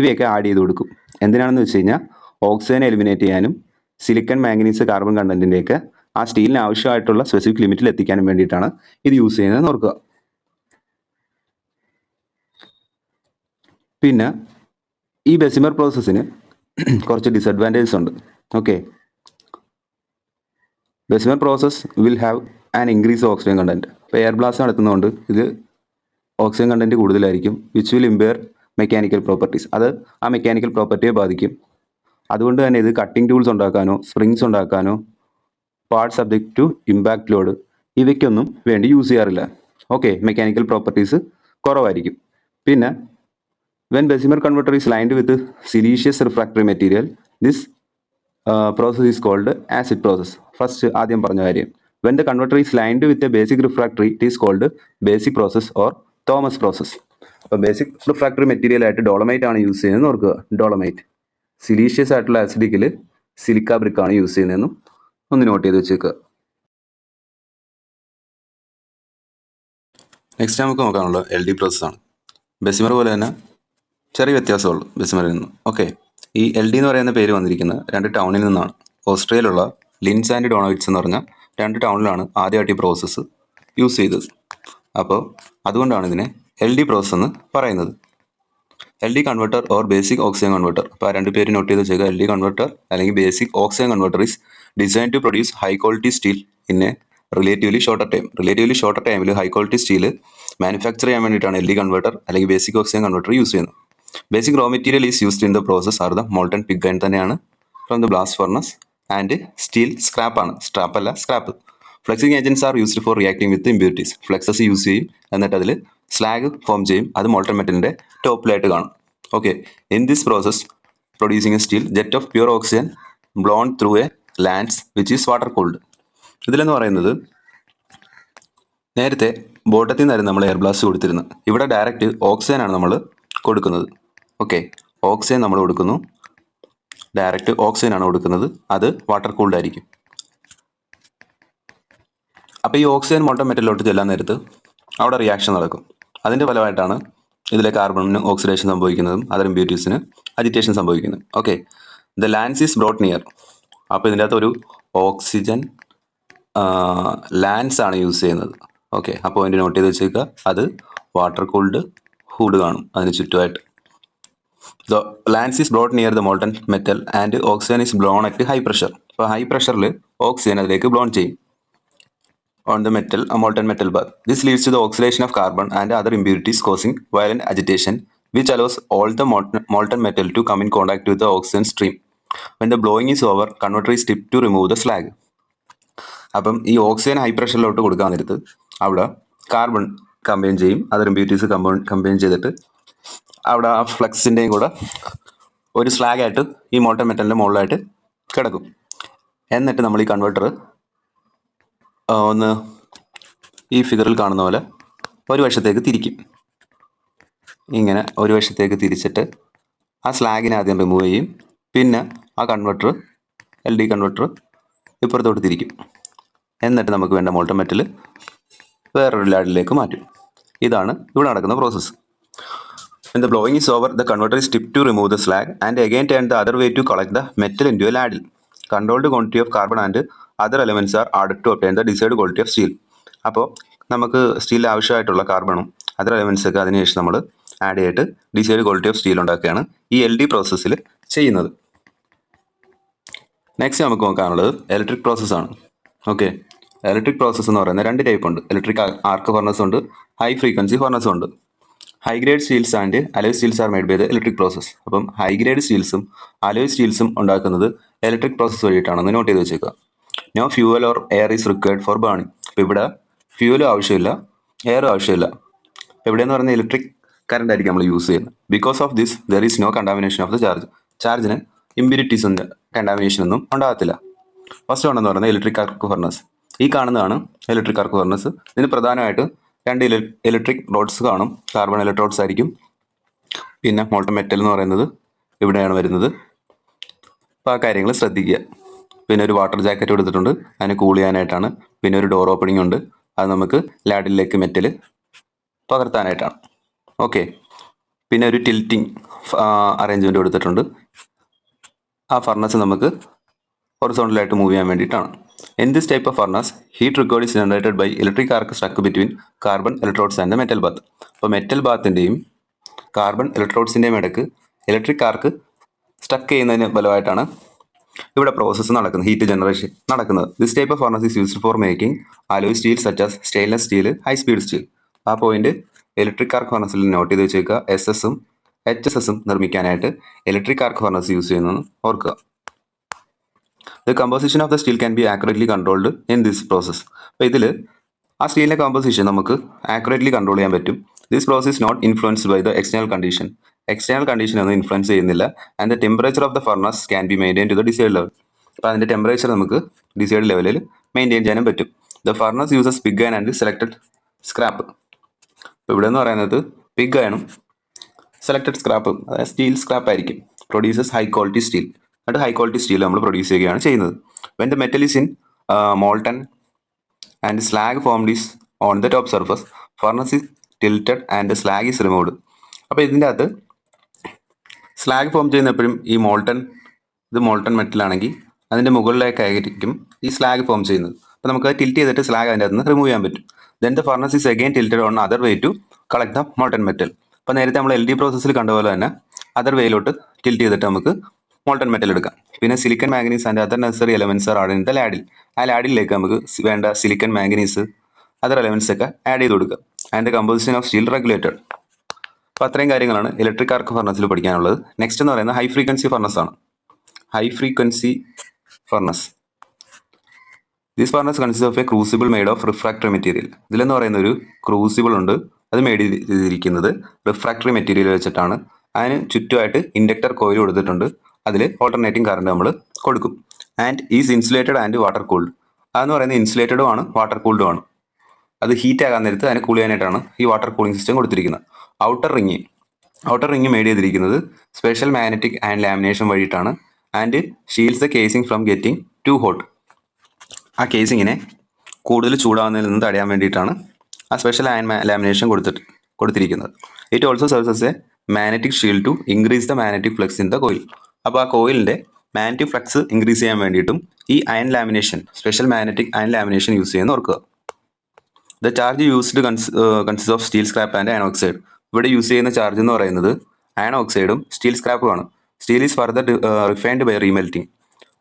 ഇവയൊക്കെ ആഡ് ചെയ്ത് കൊടുക്കും. എന്തിനാണെന്ന് വെച്ച് കഴിഞ്ഞാൽ ഓക്സിജൻ എലിമിനേറ്റ് ചെയ്യാനും സിലിക്കൺ, മാംഗനീസ്, കാർബൺ കണ്ടൻറ്റിൻ്റെയൊക്കെ ആ സ്റ്റീലിന് ആവശ്യമായിട്ടുള്ള സ്പെസിഫിക് ലിമിറ്റിൽ എത്തിക്കാനും വേണ്ടിയിട്ടാണ് ഇത് യൂസ് ചെയ്യുന്നത് ഓർക്കുക. പിന്നെ ഈ ബെസിമർ പ്രോസസ്സിന് കുറച്ച് ഡിസഡ്വാൻറ്റേജസ് ഉണ്ട്. Okay, Bessemer process will have an increase oxygen content. ഇപ്പോൾ എയർ ബ്ലാസ്റ്റ് നടത്തുന്നതുകൊണ്ട് ഇത് ഓക്സിജൻ കണ്ടൻറ്റ് കൂടുതലായിരിക്കും, which will impair mechanical properties. അത് ആ മെക്കാനിക്കൽ പ്രോപ്പർട്ടിയെ ബാധിക്കും. അതുകൊണ്ട് തന്നെ ഇത് കട്ടിംഗ് ടൂൾസ് ഉണ്ടാക്കാനോ സ്പ്രിങ്സ് ഉണ്ടാക്കാനോ part subject to impact load ഇവയ്ക്കൊന്നും വേണ്ടി യൂസ് ചെയ്യാറില്ല. ഓക്കെ, മെക്കാനിക്കൽ പ്രോപ്പർട്ടീസ് കുറവായിരിക്കും. പിന്നെ when Bessemer converter is lined with silicious refractory material, this process is called acid process. First ആദ്യം പറഞ്ഞ കാര്യം, when the converter is lined with a basic refractory, it is called basic process or Thomas process. അപ്പോൾ basic refractory material ആയിട്ട് dolomite ആണ് use ചെയ്യുന്നത് ഓർക്കുക. Dolomite siliceous ആയിട്ടുള്ള ആസിഡിക്കിൽ silica brick ആണ് യൂസ് ചെയ്യുന്നതെന്നും ഒന്ന് നോട്ട് ചെയ്ത് വെച്ചേക്കുക. നെക്സ്റ്റ് നമുക്ക് നോക്കാനുള്ള LD പ്രോസസ്സാണ്. ബെസിമർ പോലെ തന്നെ ചെറിയ വ്യത്യാസമുള്ളൂ ബെസിമറിൽ നിന്ന്. ഓക്കെ, ഈ LD എന്ന് പറയുന്ന പേര് വന്നിരിക്കുന്നത് 2 ടൗണിൽ നിന്നാണ്. ഓസ്ട്രേലിയയിലുള്ള ലിൻസ് ആൻഡ് ഡോണോവിറ്റ്സ് എന്ന് പറഞ്ഞ 2 ടൗണിലാണ് ആദ്യമായിട്ട് ഈ പ്രോസസ്സ് യൂസ് ചെയ്തത്. അപ്പോൾ അതുകൊണ്ടാണ് ഇതിനെ LD പ്രോസസ്സ് എന്ന് പറയുന്നത്. LD converter or basic oxygen converter. അപ്പോൾ ആ 2 പേര് നോട്ട് ചെയ്ത് വെച്ചേക്കുക. LD കൺവെർട്ടർ അല്ലെങ്കിൽ basic oxygen converter is design to produce high quality steel in a relatively shorter time. Relatively shorter ടൈമിൽ ഹൈ ക്വാളിറ്റി സ്റ്റീൽ മാനുഫാക്ചർ ചെയ്യാൻ വേണ്ടിയിട്ടാണ് LD കൺവെർട്ടർ അല്ലെങ്കിൽ ബേസിക് ഓക്സിജൻ കൺവെർട്ടർ യൂസ് ചെയ്യുന്നത്. Basic raw material is used in the process are the molten pig iron തന്നെയാണ് from the blast furnace and steel scrap ആണ്. Strap അല്ല, scrap. Flexing agents R used four reacting with impurities. Flexes use ചെയ്യും, എന്നിട്ട് അതിൽ slag form ചെയ്യും. അത് molten മെറ്റലിൻ്റെ ടോപ്പിലായിട്ട് കാണും. Okay, in this process producing a steel jet of pure oxygen blown through a lance which is water cooled. ഇതിലെന്ന് പറയുന്നത് നേരത്തെ ബോട്ടത്തിൽ നിന്നായിരുന്നു നമ്മൾ എയർ ബ്ലാസ്റ്റ് കൊടുത്തിരുന്നത്. ഇവിടെ ഡയറക്റ്റ് ഓക്സിജനാണ് നമ്മൾ കൊടുക്കുന്നത്. ഓക്കെ, ഓക്സിജൻ നമ്മൾ കൊടുക്കുന്നു, ഡയറക്റ്റ് ഓക്സിജനാണ് കൊടുക്കുന്നത്. അത് വാട്ടർ കൂൾഡ് ആയിരിക്കും. അപ്പോൾ ഈ ഓക്സിജൻ മോൾട്ടൺ മെറ്റലിലോട്ട് ചെല്ലാൻ നേരത്ത് അവിടെ റിയാക്ഷൻ നടക്കും. അതിൻ്റെ ഫലമായിട്ടാണ് ഇതിലെ കാർബണിന് ഓക്സിഡേഷൻ സംഭവിക്കുന്നതും അതർ ഇമ്പ്യൂരിറ്റീസിന് അജിറ്റേഷൻ സംഭവിക്കുന്നത്. Okay, the lance is brought near. അപ്പോൾ ഇതിൻ്റെ അകത്ത് ഒരു ഓക്സിജൻ ലാൻസ് ആണ് യൂസ് ചെയ്യുന്നത്. ഓക്കെ, ആ പോയിന്റ് നോട്ട് ചെയ്ത് വെച്ചേക്കുക. അത് വാട്ടർ കൂൾഡ് ഹൂഡ് കാണും അതിന് ചുറ്റുമായിട്ട്. The lance is brought near the molten metal and oxygen is blown at high pressure. അപ്പോൾ ഹൈ പ്രഷറിൽ ഓക്സിജൻ അതിലേക്ക് ബ്ലോൺ ചെയ്യും on the metal, a molten metal bath. This leads to the oxidation of carbon and other impurities causing violent agitation, which allows all the molten metal to come in contact with the oxygen stream. When the blowing is over, converter is tipped to remove the slag. അപ്പം ഈ oxygen high പ്രഷറിലോട്ട് കൊടുക്കാൻ നേരത്ത് അവിടെ carbon combine ചെയ്യും. Other impurities combine ചെയ്തിട്ട് അവിടെ ആ ഫ്ലക്സിൻ്റെയും കൂടെ ഒരു സ്ലാഗായിട്ട് ഈ മോൾട്ടൺ മെറ്റലിൻ്റെ മുകളിലായിട്ട് കിടക്കും. എന്നിട്ട് നമ്മൾ ഈ കൺവേർട്ടർ ഒന്ന് ഈ ഫിഗറിൽ കാണുന്ന പോലെ ഒരു വശത്തേക്ക് തിരിക്കും. ഇങ്ങനെ ഒരു വശത്തേക്ക് തിരിച്ചിട്ട് ആ സ്ലാഗിനെ ആദ്യം റിമൂവ് ചെയ്യും. പിന്നെ ആ കൺവേർട്ടർ LD കൺവേർട്ടർ ഇപ്പുറത്തോട്ട് തിരിക്കും. എന്നിട്ട് നമുക്ക് വേണ്ട മോൾട്ടൺ മെറ്റൽ വേറൊരു ലാഡിലേക്ക് മാറ്റും. ഇതാണ് ഇവിടെ നടക്കുന്ന process. When the blowing is over, the converter is tipped to remove the slag and again turn the other way to collect the metal into a ladle. Controlled quantity of carbon and other elements are added to obtain the desired quality of steel. അപ്പോൾ നമുക്ക് സ്റ്റീലിൽ ആവശ്യമായിട്ടുള്ള കാർബണും other എലമെൻസൊക്കെ അതിനുശേഷം നമ്മൾ add ചെയ്തിട്ട് decide quality of steel ഉണ്ടാക്കുകയാണ് ഈ LD പ്രോസസ്സിൽ ചെയ്യുന്നത്. നെക്സ്റ്റ് നമുക്ക് നോക്കാനുള്ളത് ഇലക്ട്രിക് പ്രോസസ്സാണ്. ഓക്കെ, ഇലക്ട്രിക് പ്രോസസ്സ് എന്ന് പറയുന്നത് 2 ടൈപ്പ് ഉണ്ട്. ഇലക്ട്രിക് ആർക്ക് ഫർണസ് ഉണ്ട്, ഹൈ ഫ്രീക്വൻസി ഫർണസും ഉണ്ട്. High grade steels and alloy steels are made by the electric process. അപ്പം ഹൈ ഗ്രേഡ് സ്റ്റീൽസും അലോയ് സ്റ്റീൽസും ഉണ്ടാക്കുന്നത് ഇലക്ട്രിക് പ്രോസസ്സ് വഴിയിട്ടാണെന്ന് നോട്ട് ചെയ്ത് വെച്ചേക്കുക. No fuel or air is required for burning. അപ്പോൾ ഇവിടെ ഫ്യൂവലും ആവശ്യമില്ല, എയറും ആവശ്യമില്ല. എവിടെയെന്ന് പറയുന്നത് ഇലക്ട്രിക് കറണ്ട് ആയിരിക്കും നമ്മൾ യൂസ് ചെയ്യുന്നത്. Because of this there is no contamination of the charge. ചാർജിന് ഇമ്പ്യൂരിറ്റീസിൻ്റെ കണ്ടാമിനേഷൻ ഒന്നും ഉണ്ടാകത്തില്ല. ഫസ്റ്റ് വൺ എന്ന് പറയുന്നത് ഇലക്ട്രിക് ആർക്ക് ഫർണസ്. ഈ കാണുന്നതാണ് ഇലക്ട്രിക് ആർക്ക് ഫർണസ്. ഇതിന് പ്രധാനമായിട്ട് 2 ഇലക്ട്രിക് റോഡ്സ് കാണും. കാർബൺ ഇലക്ട്രോഡ്സ് ആയിരിക്കും. പിന്നെ മോൾട്ടൺ മെറ്റൽ എന്ന് പറയുന്നത് ഇവിടെയാണ് വരുന്നത്. അപ്പോൾ ആ കാര്യങ്ങൾ ശ്രദ്ധിക്കുക. പിന്നെ ഒരു വാട്ടർ ജാക്കറ്റ് കൊടുത്തിട്ടുണ്ട്, അതിന് കൂൾ ചെയ്യാനായിട്ടാണ്. പിന്നെ ഒരു ഡോർ ഓപ്പണിംഗ് ഉണ്ട്, അത് നമുക്ക് ലാഡിലേക്ക് മെറ്റൽ പകർത്താനായിട്ടാണ്. ഓക്കെ, പിന്നെ ഒരു ടിൽറ്റിംഗ് അറേഞ്ച്മെൻറ്റ് കൊടുത്തിട്ടുണ്ട്. ആ ഫർണസ് നമുക്ക് ഹൊറിസോണ്ടലായിട്ട് മൂവ് ചെയ്യാൻ വേണ്ടിയിട്ടാണ്. In this type of furnace, heat record is generated by electric arc stuck between carbon electrodes and the metal bath. അപ്പോൾ മെറ്റൽ ബാത്തിൻ്റെയും കാർബൺ ഇലക്ട്രോഡ്സിൻ്റെയും ഇടയ്ക്ക് ഇലക്ട്രിക് ആർക്ക് സ്റ്റക്ക് ചെയ്യുന്നതിന് ഫലമായിട്ടാണ് ഇവിടെ പ്രോസസ്സ് നടക്കുന്നത്, ഹീറ്റ് ജനറേഷൻ നടക്കുന്നത്. This type of furnace is used for making alloy steel such as stainless steel, high speed steel. ആ point electric arc ഫർണസിൽ not ചെയ്ത് വെച്ചേക്കുക. SS-ഉം HSS-ഉം നിർമ്മിക്കാനായിട്ട് ഇലക്ട്രിക് ആർക്ക് ഫർണസ് യൂസ് ചെയ്യുന്നതെന്ന് ഓർക്കുക. The composition of the steel can be accurately controlled in this process. അപ്പോൾ ഇതിൽ ആ സ്റ്റീലിൻ്റെ composition നമുക്ക് ആക്യുറേറ്റ്ലി കൺട്രോൾ ചെയ്യാൻ പറ്റും. This process not influenced by the external condition. External condition ഒന്നും ഇൻഫ്ലുവൻസ് ചെയ്യുന്നില്ല. And the temperature of the furnace can be maintain to the desired level. അപ്പോൾ അതിൻ്റെ ടെമ്പറേച്ചർ നമുക്ക് ഡിസൈഡ് ലെവലിൽ മെയിൻറ്റെയിൻ ചെയ്യാനും പറ്റും. The furnace uses pig iron and selected scrap. ഇപ്പോൾ ഇവിടെ എന്ന് പറയുന്നത് പിഗ് അയണും സെലക്ടഡ് സ്ക്രാപ്പും, അതായത് സ്റ്റീൽ സ്ക്രാപ്പ് ആയിരിക്കും. Produces high quality steel. എന്നിട്ട് ഹൈ ക്വാളിറ്റി സ്റ്റീൽ നമ്മൾ പ്രൊഡ്യൂസ് ചെയ്യുകയാണ് ചെയ്യുന്നത്. When the metal is in molten and slag formed is on the top surface, furnace is tilted and slag is removed. അപ്പോൾ ഇതിൻ്റെ അകത്ത് slag form ചെയ്യുന്ന എപ്പോഴും ഈ ഇത് മോൾട്ടൺ മെറ്റലാണെങ്കിൽ അതിൻ്റെ മുകളിലേക്കായിരിക്കും ഈ സ്ലാഗ് ഫോം ചെയ്യുന്നത്. അപ്പോൾ നമുക്ക് ടിൽറ്റ് ചെയ്തിട്ട് സ്ലാഗ് അതിൻ്റെ അകത്ത് നിന്ന് റിമൂവ് ചെയ്യാൻ പറ്റും. Then the furnace is again tilted on other way to collect the molten metal. അപ്പോൾ നേരത്തെ നമ്മൾ LD പ്രോസസ്സിൽ കണ്ട പോലെ തന്നെ അതർ വേയിലോട്ട് ടിൽറ്റ് ചെയ്തിട്ട് നമുക്ക് മോൾട്ടൺ മെറ്റൽ എടുക്കാം. പിന്നെ silicon manganese and other necessary elements are add in the ladle. ആ ലാഡിലേക്ക് നമുക്ക് വേണ്ട സിലിക്കൺ മാംഗനീസ് അതർ എലമെൻറ്റ്സ് ഒക്കെ ആഡ് ചെയ്ത് കൊടുക്കുക. And the composition of steel regulated. അപ്പോൾ അത്രയും കാര്യങ്ങളാണ് ഇലക്ട്രിക് ആർക്ക് ഫർണസിൽ പഠിക്കാനുള്ളത്. നെക്സ്റ്റ് എന്ന് പറയുന്നത് ഹൈ ഫ്രീക്വൻസി ഫർണസ് ആണ്. High frequency furnace. This furnace consist of a crucible made of refractory material. ഇതിലെന്ന് പറയുന്ന ഒരു ക്രൂസിബിൾ ഉണ്ട്, അത് മെയ്ഡ് ചെയ്തിരിക്കുന്നത് റിഫ്രാക്ടറി മെറ്റീരിയൽ വെച്ചിട്ടാണ്. അതിന് ചുറ്റുമായിട്ട് ഇൻഡക്ടർ കോയിൽ കൊടുത്തിട്ടുണ്ട്, അതിൽ ഓൾട്ടർനേറ്റിംഗ് കറണ്ട് നമ്മൾ കൊടുക്കും. And is insulated and water cooled. അതെന്ന് പറയുന്നത് ഇൻസുലേറ്റഡും ആണ് വാട്ടർ കൂൾഡും ആണ്. അത് ഹീറ്റ് ആകാൻ നേരത്ത് അതിനെ കൂൾ ചെയ്യാനായിട്ടാണ് ഈ വാട്ടർ കൂളിംഗ് സിസ്റ്റം കൊടുത്തിരിക്കുന്നത്. ഔട്ടർ റിങ് മെയ്ഡ് ചെയ്തിരിക്കുന്നത് സ്പെഷ്യൽ മാഗ്നറ്റിക് ആൻഡ് ലാമിനേഷൻ വഴിയിട്ടാണ്. And shields the casing from getting too hot. ആ കേസിങ്ങിനെ കൂടുതൽ ചൂടാവുന്നതിൽ നിന്ന് തടയാൻ വേണ്ടിയിട്ടാണ് ആ സ്പെഷ്യൽ ലാമിനേഷൻ കൊടുത്തിരിക്കുന്നത്. It also serves as a magnetic shield to increase the magnetic flux in the coil. അപ്പോൾ ആ കോയിലിൻ്റെ മാഗ്നറ്റിക് ഫ്ലക്സ് ഇൻക്രീസ് ചെയ്യാൻ വേണ്ടിയിട്ടും ഈ iron lamination, special magnetic iron lamination use ചെയ്യുന്ന ഓർക്കുക. The charge used consist of steel scrap and iron oxide. ഇവിടെ use ചെയ്യുന്ന ചാർജ് എന്ന് പറയുന്നത് അയൺ ഓക്സൈഡും സ്റ്റീൽ സ്ക്രാപ്പുമാണ്. Steel is further refined by remelting.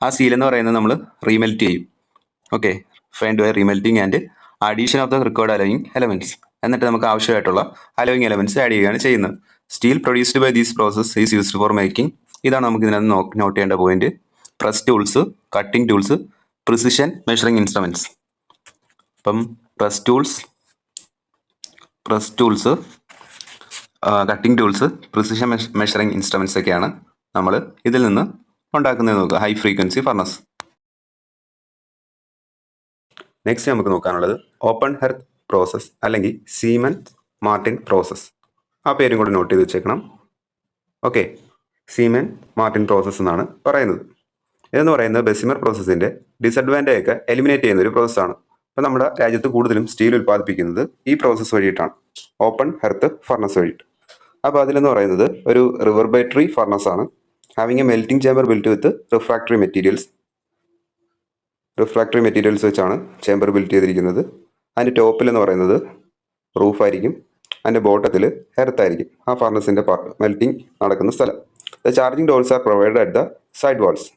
ആ സ്റ്റീൽ എന്ന് പറയുന്നത് നമ്മൾ റീമെൽറ്റ് ചെയ്യും. Okay, refined by remelting and addition of the required alloying elements. എന്നിട്ട് നമുക്ക് ആവശ്യമായിട്ടുള്ള അലോയിങ് എലമെൻറ്റ്സ് ആഡ് ചെയ്യുകയാണ് ചെയ്യുന്നത്. Steel produced by these process is used for making. ഇതാണ് നമുക്ക് ഇതിനകത്ത് നോട്ട് ചെയ്യേണ്ട point. Press tools, cutting tools, precision measuring instruments. അപ്പം press tools, press tools, cutting tools, precision measuring instruments ഒക്കെയാണ് നമ്മൾ ഇതിൽ നിന്ന് ഉണ്ടാക്കുന്നത് നോക്കുക. High frequency furnace. നെക്സ്റ്റ് നമുക്ക് നോക്കാനുള്ളത് ഓപ്പൺ ഹെർത്ത് പ്രോസസ് അല്ലെങ്കിൽ സീമെൻസ് മാർട്ടിൻ പ്രോസസ്. ആ പേരും കൂടി നോട്ട് ചെയ്ത് വെച്ചേക്കണം. ഓക്കെ, സീമെൻ മാർട്ടിൻ പ്രോസസ് എന്നാണ് പറയുന്നത്. ഇതെന്ന് പറയുന്നത് ബെസിമർ പ്രോസസ്സിന്റെ ഡിസഡ്വാൻറ്റേജ് ഒക്കെ എലിമിനേറ്റ് ചെയ്യുന്ന ഒരു പ്രോസസ്സാണ്. അപ്പോൾ നമ്മുടെ രാജ്യത്ത് കൂടുതലും സ്റ്റീൽ ഉൽപ്പാദിപ്പിക്കുന്നത് ഈ പ്രോസസ്സ് വഴിയിട്ടാണ്, ഓപ്പൺ ഹെർത്ത് ഫർണസ് വഴിയിട്ട്. അപ്പോൾ അതിലെന്ന് പറയുന്നത് ഒരു റിവർബേറ്ററി ഫർണസ് ആണ്, having A melting chamber built with refractory materials വെച്ചാണ് ചേമ്പർ ബിൽറ്റ് ചെയ്തിരിക്കുന്നത്. അതിൻ്റെ ടോപ്പിൽ എന്ന് പറയുന്നത് റൂഫായിരിക്കും, അതിൻ്റെ ബോട്ടത്തിൽ ഹെർത്തായിരിക്കും, ആ ഫർണസിൻ്റെ പാർട്ട് മെൽറ്റിംഗ് നടക്കുന്ന സ്ഥലം. The charging doors are provided at the side walls.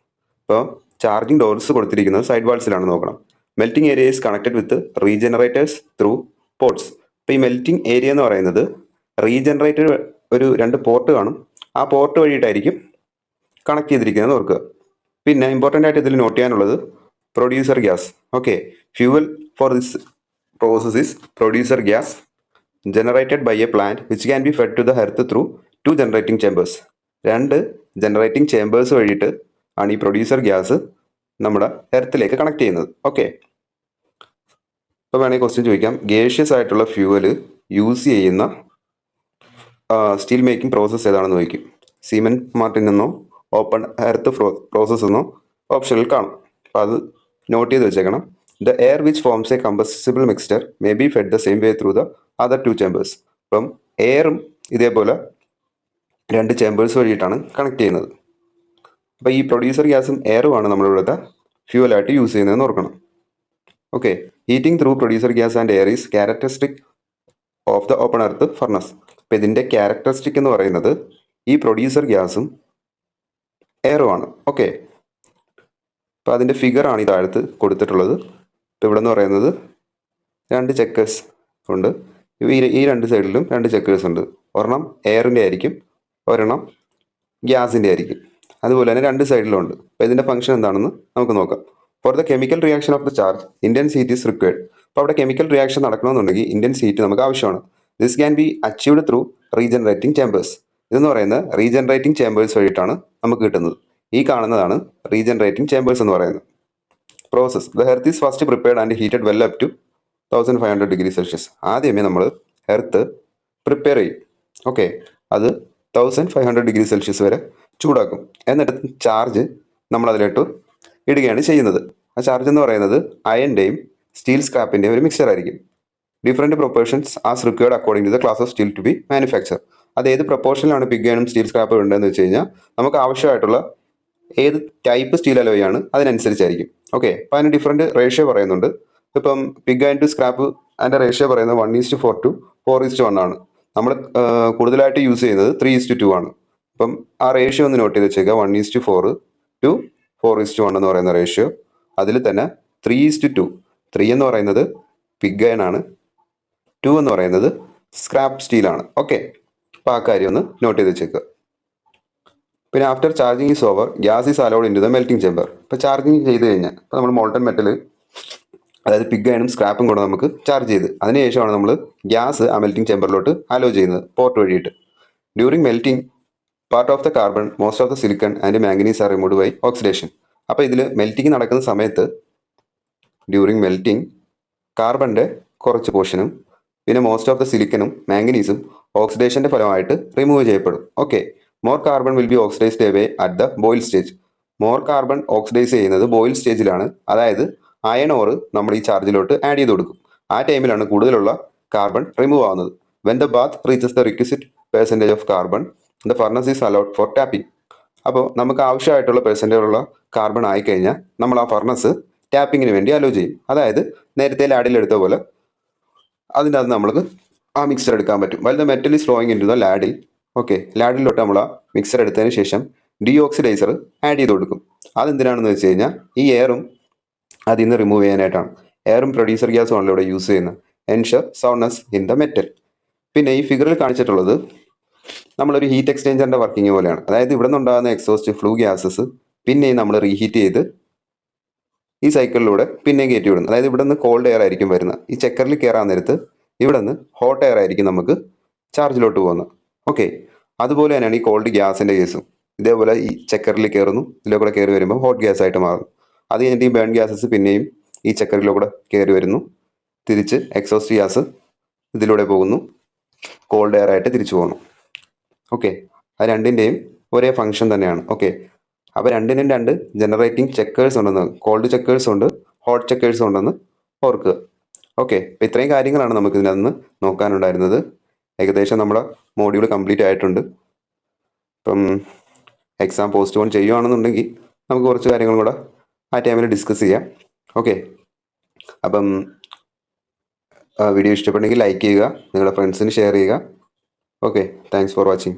ഇപ്പോൾ ചാർജിങ് ഡോർസ് കൊടുത്തിരിക്കുന്നത് സൈഡ് വാൾസിലാണ് നോക്കണം. Melting area is connected with regenerators through ports. ഇപ്പോൾ ഈ മെൽറ്റിംഗ് ഏരിയ എന്ന് പറയുന്നത് റീജനറേറ്റർ ഒരു 2 പോർട്ട് കാണും, ആ പോർട്ട് വഴിയിട്ടായിരിക്കും കണക്ട് ചെയ്തിരിക്കുന്നത് ഓർക്കുക. പിന്നെ ഇമ്പോർട്ടൻ്റ് ആയിട്ട് ഇതിൽ നോട്ട് ചെയ്യാനുള്ളത് producer gas. Okay, fuel for this process is producer gas generated by a plant which can be fed to the hearth through 2 generating chambers. 2 generating chambers വഴിയിട്ട് ആണ് ഈ പ്രൊഡ്യൂസർ ഗ്യാസ് നമ്മുടെ ഹെർത്തിലേക്ക് കണക്ട് ചെയ്യുന്നത്. Okay, ഇപ്പോൾ വേണമെങ്കിൽ question ചോദിക്കാം, gaseous ആയിട്ടുള്ള fuel use ചെയ്യുന്ന സ്റ്റീൽ മേക്കിംഗ് പ്രോസസ്സ് ഏതാണെന്ന് ചോദിക്കും. സീമെൻ മാർട്ടിൻ എന്നോ ഓപ്പൺ ഹെർത്ത് പ്രോസസ്സ് എന്നോ ഓപ്ഷനിൽ കാണും. അപ്പോൾ അത് നോട്ട് ചെയ്ത് വെച്ചേക്കണം. The air which forms a combustible mixture may be fed the same way through the other 2 chambers. അപ്പം എയറും ഇതേപോലെ 2 ചേമ്പേഴ്സ് വഴിയിട്ടാണ് കണക്ട് ചെയ്യുന്നത്. അപ്പോൾ ഈ പ്രൊഡ്യൂസർ ഗ്യാസും എയറുമാണ് നമ്മളിവിടുത്തെ ഫ്യൂവലായിട്ട് യൂസ് ചെയ്യുന്നതെന്ന് ഓർക്കണം. Okay, heating through producer gas and air is characteristic of the open earth furnace. അപ്പോൾ ഇതിൻ്റെ ക്യാരക്ടറിസ്റ്റിക് എന്ന് പറയുന്നത് ഈ പ്രൊഡ്യൂസർ ഗ്യാസും എയറുമാണ്. ഓക്കെ, അപ്പോൾ അതിൻ്റെ ഫിഗറാണ് ഈ താഴത്ത് കൊടുത്തിട്ടുള്ളത്. ഇപ്പോൾ ഇവിടെ എന്ന് പറയുന്നത് 2 ചെക്കേഴ്സ് ഉണ്ട്, ഈ 2 സൈഡിലും 2 ചെക്കേഴ്സ് ഉണ്ട്. ഒരെണ്ണം എയറിൻ്റെ ആയിരിക്കും, ഒരെണ്ണം ഗ്യാസിൻ്റെ ആയിരിക്കും. അതുപോലെ തന്നെ 2 സൈഡിലും ഉണ്ട്. അപ്പോൾ ഇതിൻ്റെ ഫംഗ്ഷൻ എന്താണെന്ന് നമുക്ക് നോക്കാം. For the chemical reaction of the charge intense heat is required. അപ്പോൾ അവിടെ കെമിക്കൽ റിയാക്ഷൻ നടക്കണമെന്നുണ്ടെങ്കിൽ ഇൻറ്റൻസ് ഹീറ്റ് നമുക്ക് ആവശ്യമാണ്. This can B achieved through regenerating chambers. ഇതെന്ന് പറയുന്നത് റീജനറേറ്റിംഗ് ചേമ്പേഴ്സ് വഴിയിട്ടാണ് നമുക്ക് കിട്ടുന്നത്. ഈ കാണുന്നതാണ് റീജനറേറ്റിംഗ് ചേമ്പേഴ്സ് എന്ന് പറയുന്നത്. Process, the hearth is first prepared and heated well up to 1500 degree Celsius. ആദ്യമേ നമ്മൾ ഹെർത്ത് പ്രിപ്പയർ ചെയ്യും. ഓക്കെ, അത് 1500 ഡിഗ്രി സെൽഷ്യസ് വരെ ചൂടാക്കും. എന്നിട്ട് ചാർജ് നമ്മൾ അതിലോട്ട് ഇടുകയാണ് ചെയ്യുന്നത്. ആ ചാർജ് എന്ന് പറയുന്നത് അയൻ്റെയും സ്റ്റീൽ സ്ക്രാപ്പിൻ്റെയും ഒരു മിക്സർ ആയിരിക്കും. Different proportions as required according to the class of steel to be manufacture. അത് ഏത് പ്രൊപ്പോർഷനിലാണ് പിഗ് അയണും സ്റ്റീൽ സ്ക്രാപ്പും ഉണ്ടെന്ന് വെച്ച് കഴിഞ്ഞാൽ നമുക്ക് ആവശ്യമായിട്ടുള്ള ഏത് ടൈപ്പ് സ്റ്റീൽ അലോയാണ് അതിനനുസരിച്ചായിരിക്കും. ഓക്കെ, അപ്പോൾ അതിന് ഡിഫറെൻറ്റ് റേഷ്യോ പറയുന്നുണ്ട്. ഇപ്പം പിഗ് അയൺ ടു സ്ക്രാപ്പ് അതിൻ്റെ റേഷ്യോ പറയുന്നത് 1:4 to 4:1 ആണ്. നമ്മൾ കൂടുതലായിട്ട് യൂസ് ചെയ്യുന്നത് 3:2 ആണ്. അപ്പം ആ റേഷ്യോ ഒന്ന് നോട്ട് ചെയ്ത് വെച്ചേക്കുക. 1:4 to 4:1 എന്ന് പറയുന്ന റേഷ്യോ. അതിൽ തന്നെ 3:2. 3 എന്ന് പറയുന്നത് പിഗ് അയൺ ആണ്, 2 എന്ന് പറയുന്നത് സ്ക്രാപ്പ് സ്റ്റീലാണ്. ഓക്കെ, അപ്പോൾ ആ കാര്യം ഒന്ന് നോട്ട് ചെയ്ത് വെച്ചേക്കുക. പിന്നെ after charging is over gas is allowed into the melting chamber. ഇപ്പോൾ ചാർജിങ് ചെയ്ത് കഴിഞ്ഞാൽ ഇപ്പോൾ നമ്മൾ മോൾട്ടൺ മെറ്റൽ, അതായത് പിഗ് അയണും സ്ക്രാപ്പും കൂടെ നമുക്ക് ചാർജ് ചെയ്ത് അതിനുശേഷമാണ് നമ്മൾ ഗ്യാസ് ആ മെൽറ്റിംഗ് ചേമ്പറിലോട്ട് അലോ ചെയ്യുന്നത് പോർട്ട് വഴിയിട്ട്. During melting part of the carbon most of the silicon and manganese are removed by oxidation. അപ്പോൾ ഇതിൽ മെൽറ്റിംഗ് നടക്കുന്ന സമയത്ത് ഡ്യൂറിങ് മെൽറ്റിംഗ് കാർബണിൻ്റെ കുറച്ച് പോർഷനും പിന്നെ മോസ്റ്റ് ഓഫ് ദ സിലിക്കനും മാംഗനീസും ഓക്സിഡേഷൻ്റെ ഫലമായിട്ട് റിമൂവ് ചെയ്യപ്പെടും. Okay, more carbon will be oxidised away at the boil stage. More carbon oxidise ചെയ്യുന്നത് ബോയിൽ സ്റ്റേജിലാണ്. അതായത് അയൺ ഓർ നമ്മൾ ഈ ചാർജിലോട്ട് ആഡ് ചെയ്ത് കൊടുക്കും. ആ ടൈമിലാണ് കൂടുതലുള്ള കാർബൺ റിമൂവ് ആവുന്നത്. When the bath reaches the requisite percentage of carbon the furnace is allowed four tapping. അപ്പോൾ നമുക്ക് ആവശ്യമായിട്ടുള്ള പെർസെൻറ്റേജുള്ള കാർബൺ ആയിക്കഴിഞ്ഞാൽ നമ്മൾ ആ ഫർണസ് ടാപ്പിങ്ങിന് വേണ്ടി അലോ ചെയ്യും. അതായത് നേരത്തെ ലാഡിലെടുത്ത പോലെ അതിൻ്റെ അത് നമ്മൾക്ക് ആ മിക്സർ എടുക്കാൻ പറ്റും. While the metal is flowing into the ladle. Okay, ലാഡിലോട്ട് നമ്മൾ ആ മിക്സർ എടുത്തതിന് ശേഷം ഡീഓക്സിഡൈസർ ആഡ് ചെയ്ത് കൊടുക്കും. അതെന്തിനാണെന്ന് വെച്ച് കഴിഞ്ഞാൽ ഈ എയറും അതിൽ നിന്ന് റിമൂവ് ചെയ്യാനായിട്ടാണ്. എയറും പ്രൊഡ്യൂസർ ഗ്യാസും ആണല്ലോ ഇവിടെ യൂസ് ചെയ്യുന്നത്. Ensure soundness in the metal. പിന്നെ ഈ ഫിഗറിൽ കാണിച്ചിട്ടുള്ളത് നമ്മളൊരു ഹീറ്റ് എക്സ്ചേഞ്ചറിൻ്റെ വർക്കിംഗ് പോലെയാണ്. അതായത് ഇവിടെ നിന്നുണ്ടാകുന്ന എക്സോസ്റ്റ് ഫ്ലൂ ഗ്യാസസ് പിന്നെയും നമ്മൾ റീഹീറ്റ് ചെയ്ത് ഈ സൈക്കിളിലൂടെ പിന്നെയും കയറ്റി വിടുന്നു. അതായത് ഇവിടെ നിന്ന് കോൾഡ് എയർ ആയിരിക്കും വരുന്നത്. ഈ ചെക്കറിൽ കയറാൻ നേരത്ത് ഇവിടെ നിന്ന് ഹോട്ട് എയർ ആയിരിക്കും നമുക്ക് ചാർജിലോട്ട് പോകുന്നത്. ഓക്കെ, അതുപോലെ തന്നെയാണ് ഈ കോൾഡ് ഗ്യാസിൻ്റെ കേസും. ഇതേപോലെ ഈ ചക്കറിൽ കയറുന്നു, ഇതിലെ കൂടെ കയറി വരുമ്പോൾ ഹോട്ട് ഗ്യാസ് ആയിട്ട് മാറുന്നു. അത് കഴിഞ്ഞിട്ട് ഈ ബേൺ ഗ്യാസസ് പിന്നെയും ഈ ചക്കറിലൂടെ കൂടെ കയറി വരുന്നു, തിരിച്ച് എക്സോസ്റ്റ് ഗ്യാസ് ഇതിലൂടെ പോകുന്നു, കോൾഡ് എയർ ആയിട്ട് തിരിച്ചു പോകുന്നു. ഓക്കെ, അത് രണ്ടിൻ്റെയും ഒരേ ഫങ്ഷൻ തന്നെയാണ്. ഓക്കെ, അപ്പോൾ രണ്ടിനും രണ്ട് ജനറേറ്റിംഗ് ചെക്കേഴ്സ് ഉണ്ടെന്ന്, കോൾഡ് ചെക്കേഴ്സ് ഉണ്ട്, ഹോട്ട് ചെക്കേഴ്സ് ഉണ്ടെന്ന് ഓർക്കുക. ഓക്കെ, അപ്പോൾ ഇത്രയും കാര്യങ്ങളാണ് നമുക്ക് ഇതിനകത്ത് നോക്കാനുണ്ടായിരുന്നത്. ഏകദേശം നമ്മുടെ മോഡ്യൂൾ കംപ്ലീറ്റ് ആയിട്ടുണ്ട്. ഇപ്പം എക്സാം പോസ്റ്റ്പോൺ ചെയ്യുകയാണെന്നുണ്ടെങ്കിൽ നമുക്ക് കുറച്ച് കാര്യങ്ങളും കൂടെ ആ ടൈമിൽ ഡിസ്കസ് ചെയ്യാം. ഓക്കെ, അപ്പം വീഡിയോ ഇഷ്ടപ്പെട്ടെങ്കിൽ ലൈക്ക് ചെയ്യുക, നിങ്ങളുടെ ഫ്രണ്ട്സിന് ഷെയർ ചെയ്യുക. Okay, thanks for watching.